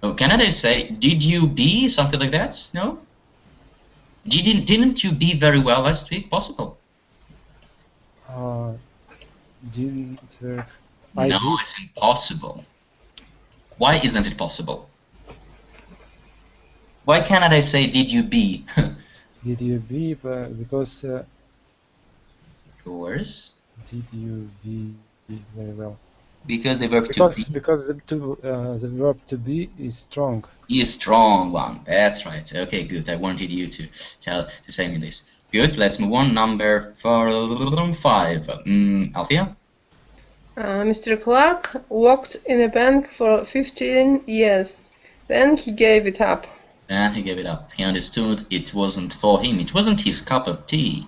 Oh, can I say, did you be, something like that? No? Didn't you be very well last week? Possible. Didn't... No, did. it's impossible. Why isn't it possible? Why cannot I say, did you be? Did you be, because... Of course. Did you be very well? Because the verb to be. Because the verb to be is strong. Is strong one. That's right. Okay, good. I wanted you to say me this. Good. Let's move on. Number 5. Althea. Mr. Clark worked in a bank for 15 years. Then he gave it up. And he gave it up. He understood it wasn't for him. It wasn't his cup of tea.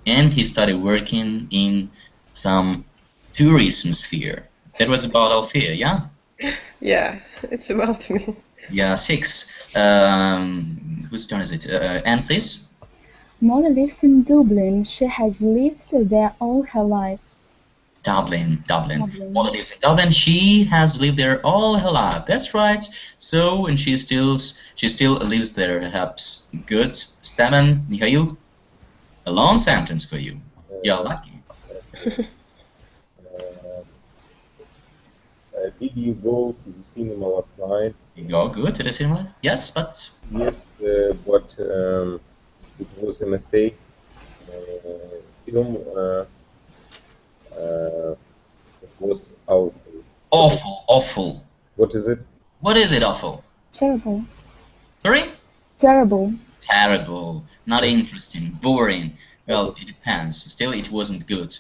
And he started working in some tourism sphere. That was about Althea, yeah? Yeah, it's about me. Yeah, 6. Whose turn is it? Anne, please. Mona lives in Dublin. She has lived there all her life. Dublin. Mona lives in Dublin. She has lived there all her life. That's right. So, and she still lives there. Perhaps good. 7. Mikhail. A long sentence for you. You're lucky. Did you go to the cinema last night? You go good to the cinema? Yes, but Yes, but it was a mistake. Film it was awful. awful, awful. What is it? What is it, awful? Terrible. Sorry? Terrible. Terrible, not interesting, boring. Well, it depends. Still, it wasn't good.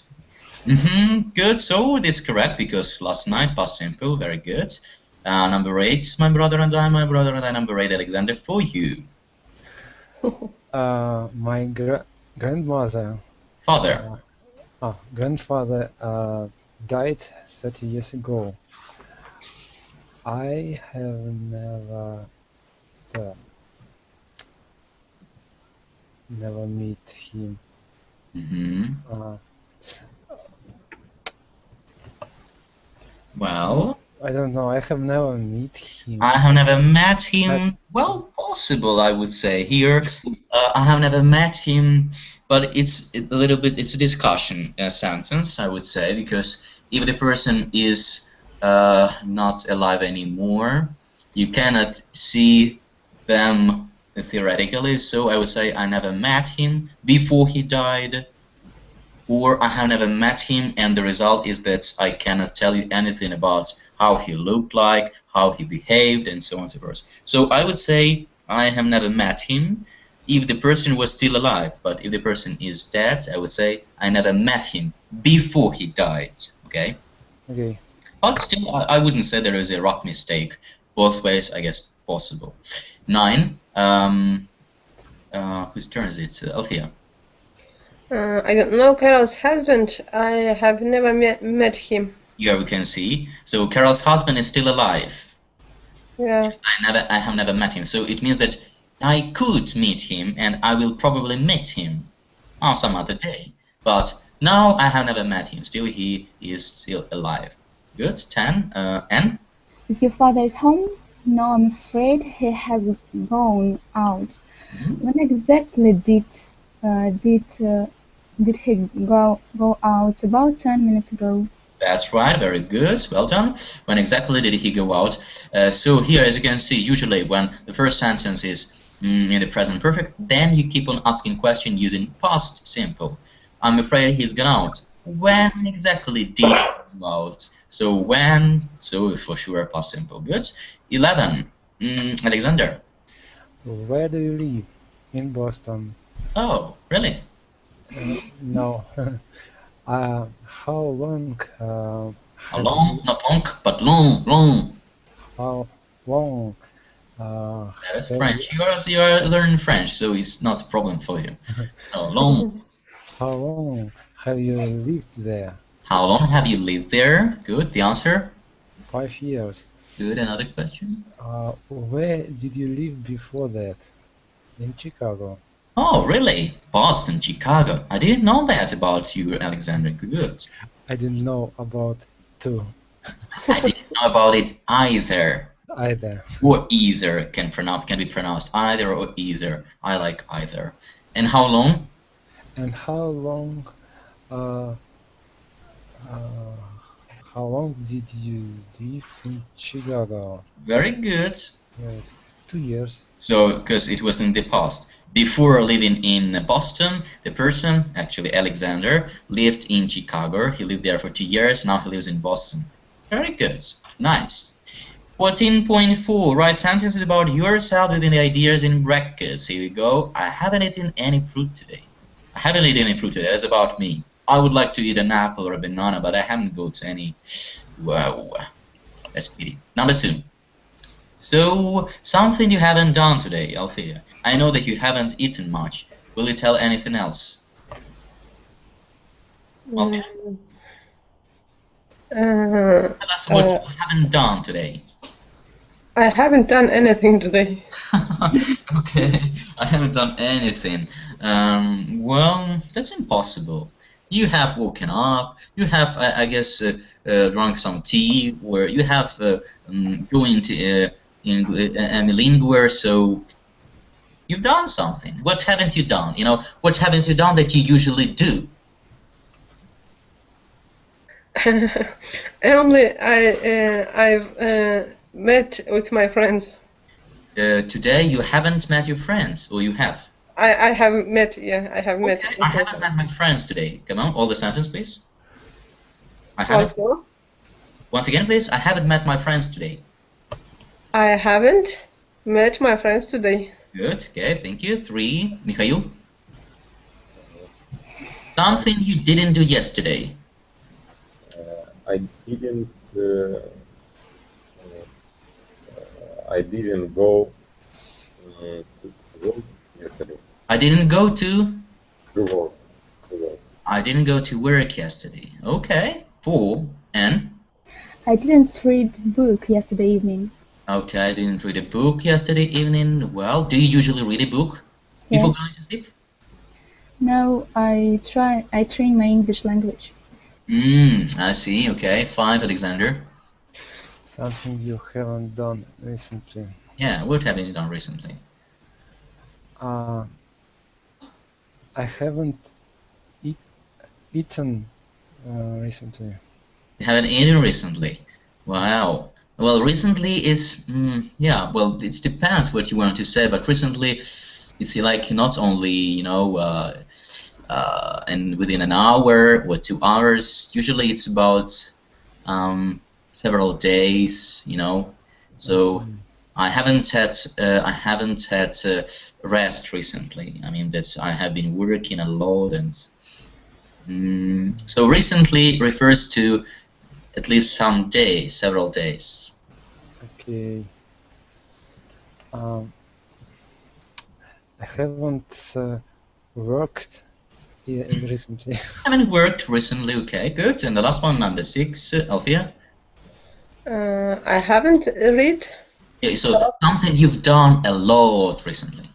Good, so that's correct because last night, past simple, very good. Number 8, my brother and I, number 8, Alexander, for you. My grandmother, Father. grandfather died 30 years ago. I have never meet him. Well, I don't know. I have never met him. I have never met him. Well, possible, I would say here. I have never met him, but it's a little bit. It's a discussion sentence, I would say, because if the person is not alive anymore, you cannot see them theoretically. So I would say I never met him before he died, or I have never met him, and the result is that I cannot tell you anything about how he looked like, how he behaved, and so on and so forth. So I would say I have never met him if the person was still alive, but if the person is dead, I would say I never met him before he died, okay? Okay. But still, I wouldn't say there is a rough mistake. Both ways, I guess, possible. 9, whose turn is it? Althea. I don't know Carol's husband. I have never met him. Here we can see. So Carol's husband is still alive. Yeah. I have never met him. So it means that I could meet him, and I will probably meet him on some other day. But now I have never met him. Still, he is still alive. Good. 10. N. Is your father at home? No, I'm afraid he has gone out. When exactly did he go out? About 10 minutes ago. That's right, very good, well done. When exactly did he go out? So here, as you can see, usually when the first sentence is in the present perfect, then you keep on asking question using past simple. I'm afraid he's gone out. When exactly did he go out? So when, so for sure past simple. Good. 11. Alexander. Where do you live? In Boston. Oh, really? No. How long? How long? Not long, but long. How long? That's French. You are learning French, so it's not a problem for you. No, long. How long have you lived there? How long have you lived there? Good. The answer? 5 years. Good. Another question? Where did you live before that? In Chicago. Oh, really? Boston, Chicago. I didn't know that about you, Alexander. Good. I didn't know about too. I didn't know about it either. Either. Or either can be pronounced either or either. I like either. And how long? And how long? How long did you live in Chicago? Very good. 2 years. So, because it was in the past. Before living in Boston, the person, actually Alexander, lived in Chicago. He lived there for 2 years. Now he lives in Boston. Very good. Nice. 14.4. Write sentences about yourself within the ideas in brackets. Here we go. I haven't eaten any fruit today. I haven't eaten any fruit today. That's about me. I would like to eat an apple or a banana, but I haven't got any. Wow. That's pity. Number 2. So, something you haven't done today, Althea. I know that you haven't eaten much. Will you tell anything else? Althea? Tell us what you haven't done today. I haven't done anything today. Okay, I haven't done anything. Well, that's impossible. You have woken up, you have, I guess, drunk some tea, or you have going to Amilingo, so You've done something. What haven't you done? You know, what haven't you done that you usually do? Only I've met with my friends. Today you haven't met your friends, or you have? I haven't met. Yeah, I have met. I haven't met my friends today. Come on, all the sentence, please. I haven't. Once more. Once again, please. I haven't met my friends today. I haven't met my friends today. Good. Okay. Thank you. 3. Mikhail. Something you didn't do yesterday. I didn't. I didn't go to work yesterday. I didn't go to. To work. I didn't go to work yesterday. Okay. 4. And. I didn't read the book yesterday evening. Okay, I didn't read a book yesterday evening. Well, do you usually read a book before going to sleep? No, I train my English language. I see. Okay. 5, Alexander. Something you haven't done recently. Yeah, what haven't you done recently? I haven't eaten recently. You haven't eaten recently. Wow. Well, recently is, yeah, well, it depends what you want to say, but recently it's like not only, you know, and within an hour or 2 hours. Usually it's about several days, you know. So I haven't had rest recently. I mean, that I have been working a lot, and so recently refers to at least some days, several days. Okay. I haven't worked recently. I haven't worked recently. Okay, good. And the last one, number 6, Althea. I haven't read. Yeah, so something you've done a lot recently.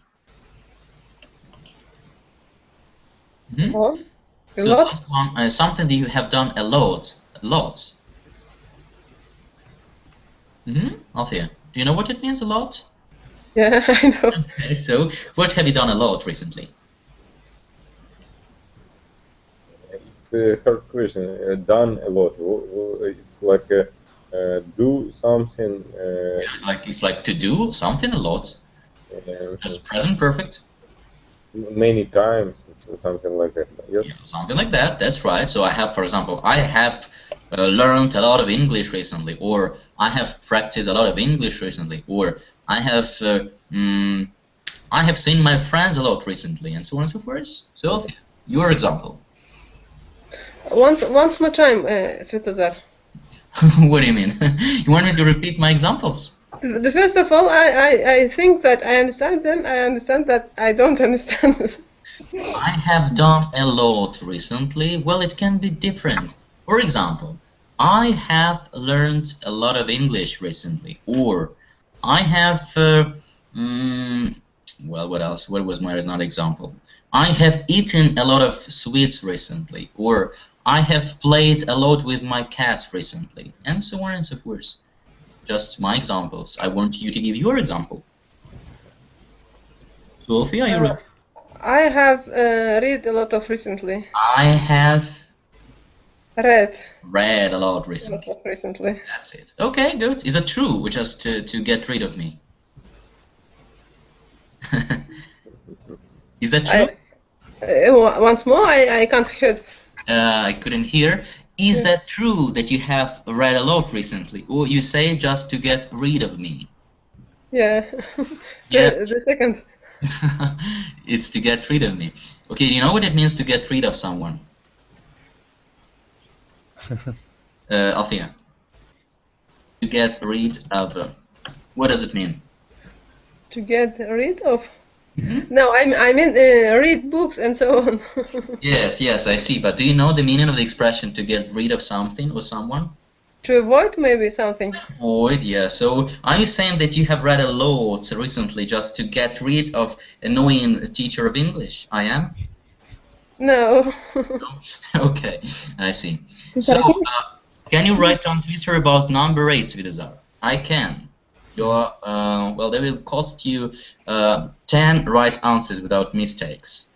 Oh, a So lot? the last one, something that you have done a lot. Althea, do you know what it means, a lot? Yeah, I know. Okay, so what have you done a lot recently? It's a hard question. Done a lot. It's like do something. Like it's like to do something a lot. Just present perfect. Many times, something like that. Yes. Yeah, something like that. That's right. So I have, for example, I have learned a lot of English recently, or I have practiced a lot of English recently, or I have seen my friends a lot recently, and so on and so forth. So your example. Once more time, Svetozar. What do you mean? You want me to repeat my examples? First of all, I think that I understand them. I understand that I don't understand. I have done a lot recently. Well, it can be different. For example, I have learned a lot of English recently, or I have, well, what else? What was my another example? I have eaten a lot of sweets recently, or I have played a lot with my cats recently, and so on and so forth. Just my examples. I want you to give your example. Sophia, you ready? I have read a lot of recently. I have Read read a lot a lot recently. of recently. That's it. Okay, good. Is that true? Or just to get rid of me? Is that true? Once more, I can't hear. I couldn't hear. Is that true that you have read a lot recently? Or you say just to get rid of me? Yeah. Yeah. The second. It's to get rid of me. Okay, do you know what it means to get rid of someone? Althea. To get rid of. What does it mean? To get rid of. No, I mean read books and so on. Yes, I see. But do you know the meaning of the expression to get rid of something or someone? To avoid maybe something. Avoid, yeah. So are you saying that you have read a lot recently just to get rid of annoying teacher of English? I am? No. Okay, I see. So can you write down, Twitter, about number 8, Svetozar? I can. Well, they will cost you 10 right answers without mistakes.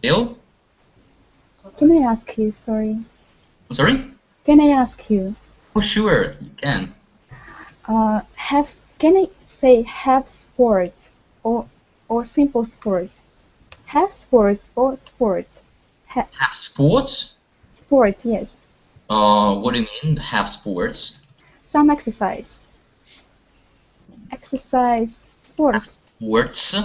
Deal? Can I ask you, sorry? Sorry? Can I ask you? Oh, sure, you can. Can I say have sports or simple sports? Have sports or sports? Have sports? Sports, yes. What do you mean, have sports? Some exercise. Exercise, sports. Sports?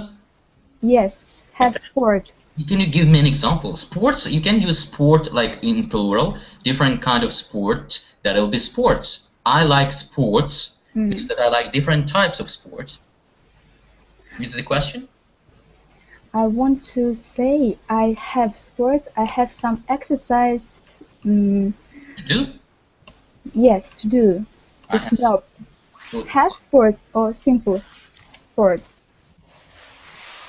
Yes, have sport. Can you give me an example? Sports, you can use sport like in plural, different kind of sport, that'll be sports. I like sports, means that I like different types of sport. Is that the question? I want to say I have sports, I have some exercise. You do? Yes, to do. It's not have sports or simple sports.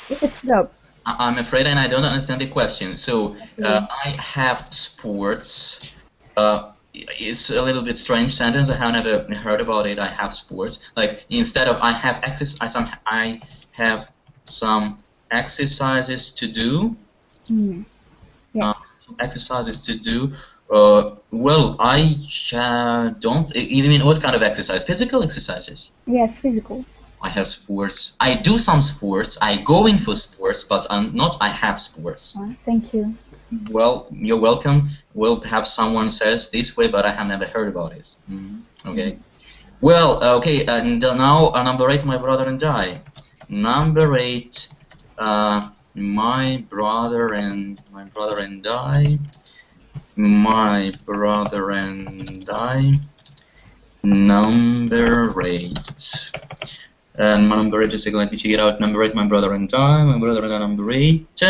If it's not. I'm afraid I don't understand the question. So I have sports. It's a little bit strange sentence. I have never heard about it. I have sports. Like instead of I have exercise, I have some exercises to do. Yes. Some exercises to do. Well, I don't. You mean what kind of exercise? Physical exercises? Yes, physical. I have sports. I do some sports. I go in for sports, but not I have sports. Thank you. Well, you're welcome. We'll have someone says this way, but I have never heard about it. Okay. Well, okay. And now number 8, my brother and I. Number 8, my brother and I. My brother and I. Number 8. And my number 8 is going to check it out. Number 8, my brother and I. My brother and I, number 8.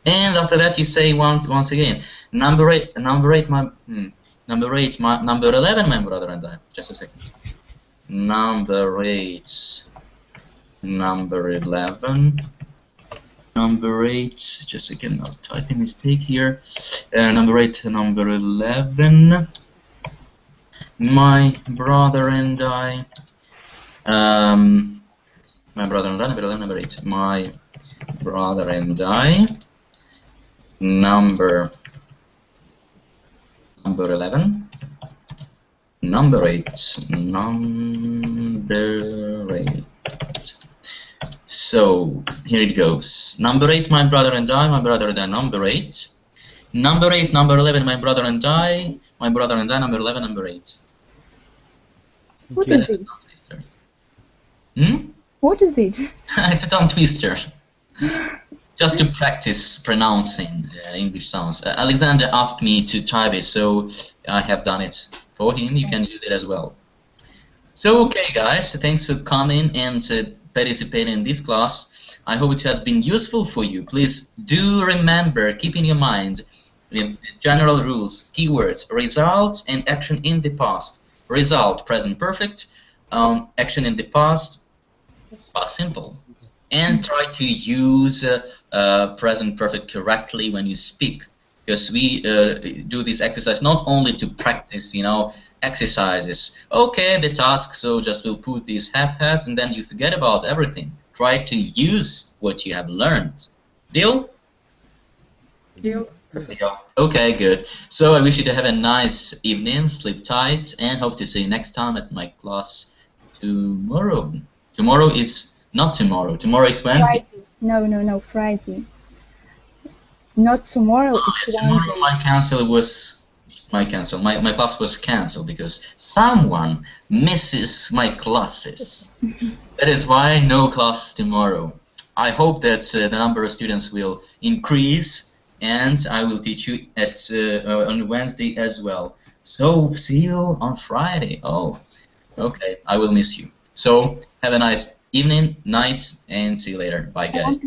And after that, you say once again, number 8, number 8, my number 8, number 11, my brother and I. Just a second. Number 8, number 11. Number 8, just a second, I'll type a mistake here. Number 8, number 11. My brother and I. My brother and I, number 11, number 8. My brother and I. Number 11. Number 8. Number 8. So here it goes. Number 8, my brother and I. My brother and I, number 8. Number 8, number 11, my brother and I. My brother and I, number 11, number 8. What is it? What is it? It's a tongue twister. Just to practice pronouncing English sounds. Alexander asked me to type it, so I have done it for him. You can use it as well. So, okay, guys, thanks for coming and participating in this class. I hope it has been useful for you. Please do remember, keep in your mind general rules, keywords, result and action in the past. Result, present perfect. Action in the past, past simple. And try to use present perfect correctly when you speak, because we do this exercise not only to practice, exercises. Okay, the task, so just we'll put these has and then you forget about everything. Try to use what you have learned. Deal? Deal. Okay, good. So I wish you to have a nice evening, sleep tight, and hope to see you next time at my class tomorrow. Tomorrow is not tomorrow. Tomorrow is Wednesday. Friday. No, Friday. Not tomorrow. It's tomorrow my class was cancelled because someone misses my classes. That is why no class tomorrow. I hope that the number of students will increase, and I will teach you on Wednesday as well. So see you on Friday. Oh, okay. I will miss you. So have a nice evening, night, and see you later. Bye, guys.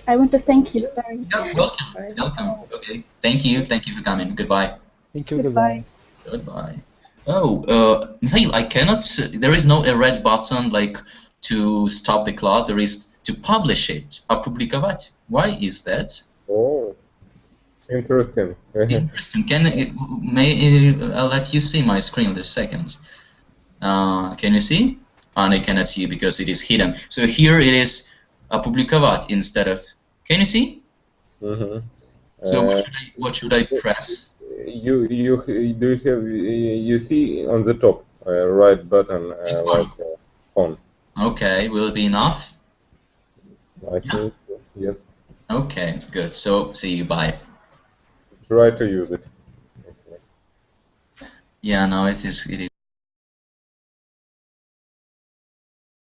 I want to thank you. Sorry. You're welcome. Welcome. Okay. Thank you. Thank you for coming. Goodbye. Thank you. Goodbye. Goodbye. Oh, Mikhail, I cannot. There is no red button like to stop the class. There is to publish it. Опубликовать. Why is that? Oh, interesting. Interesting. I'll let you see my screen this second. Can you see? and I cannot see because it is hidden. So here it is опубликовать instead of. Can you see? Mm-hmm. So what should I press? You see on the top right button like phone. Okay, will it be enough? I think yes. Okay, good. So see you. Bye. Try to use it. Okay. Yeah, no, it is.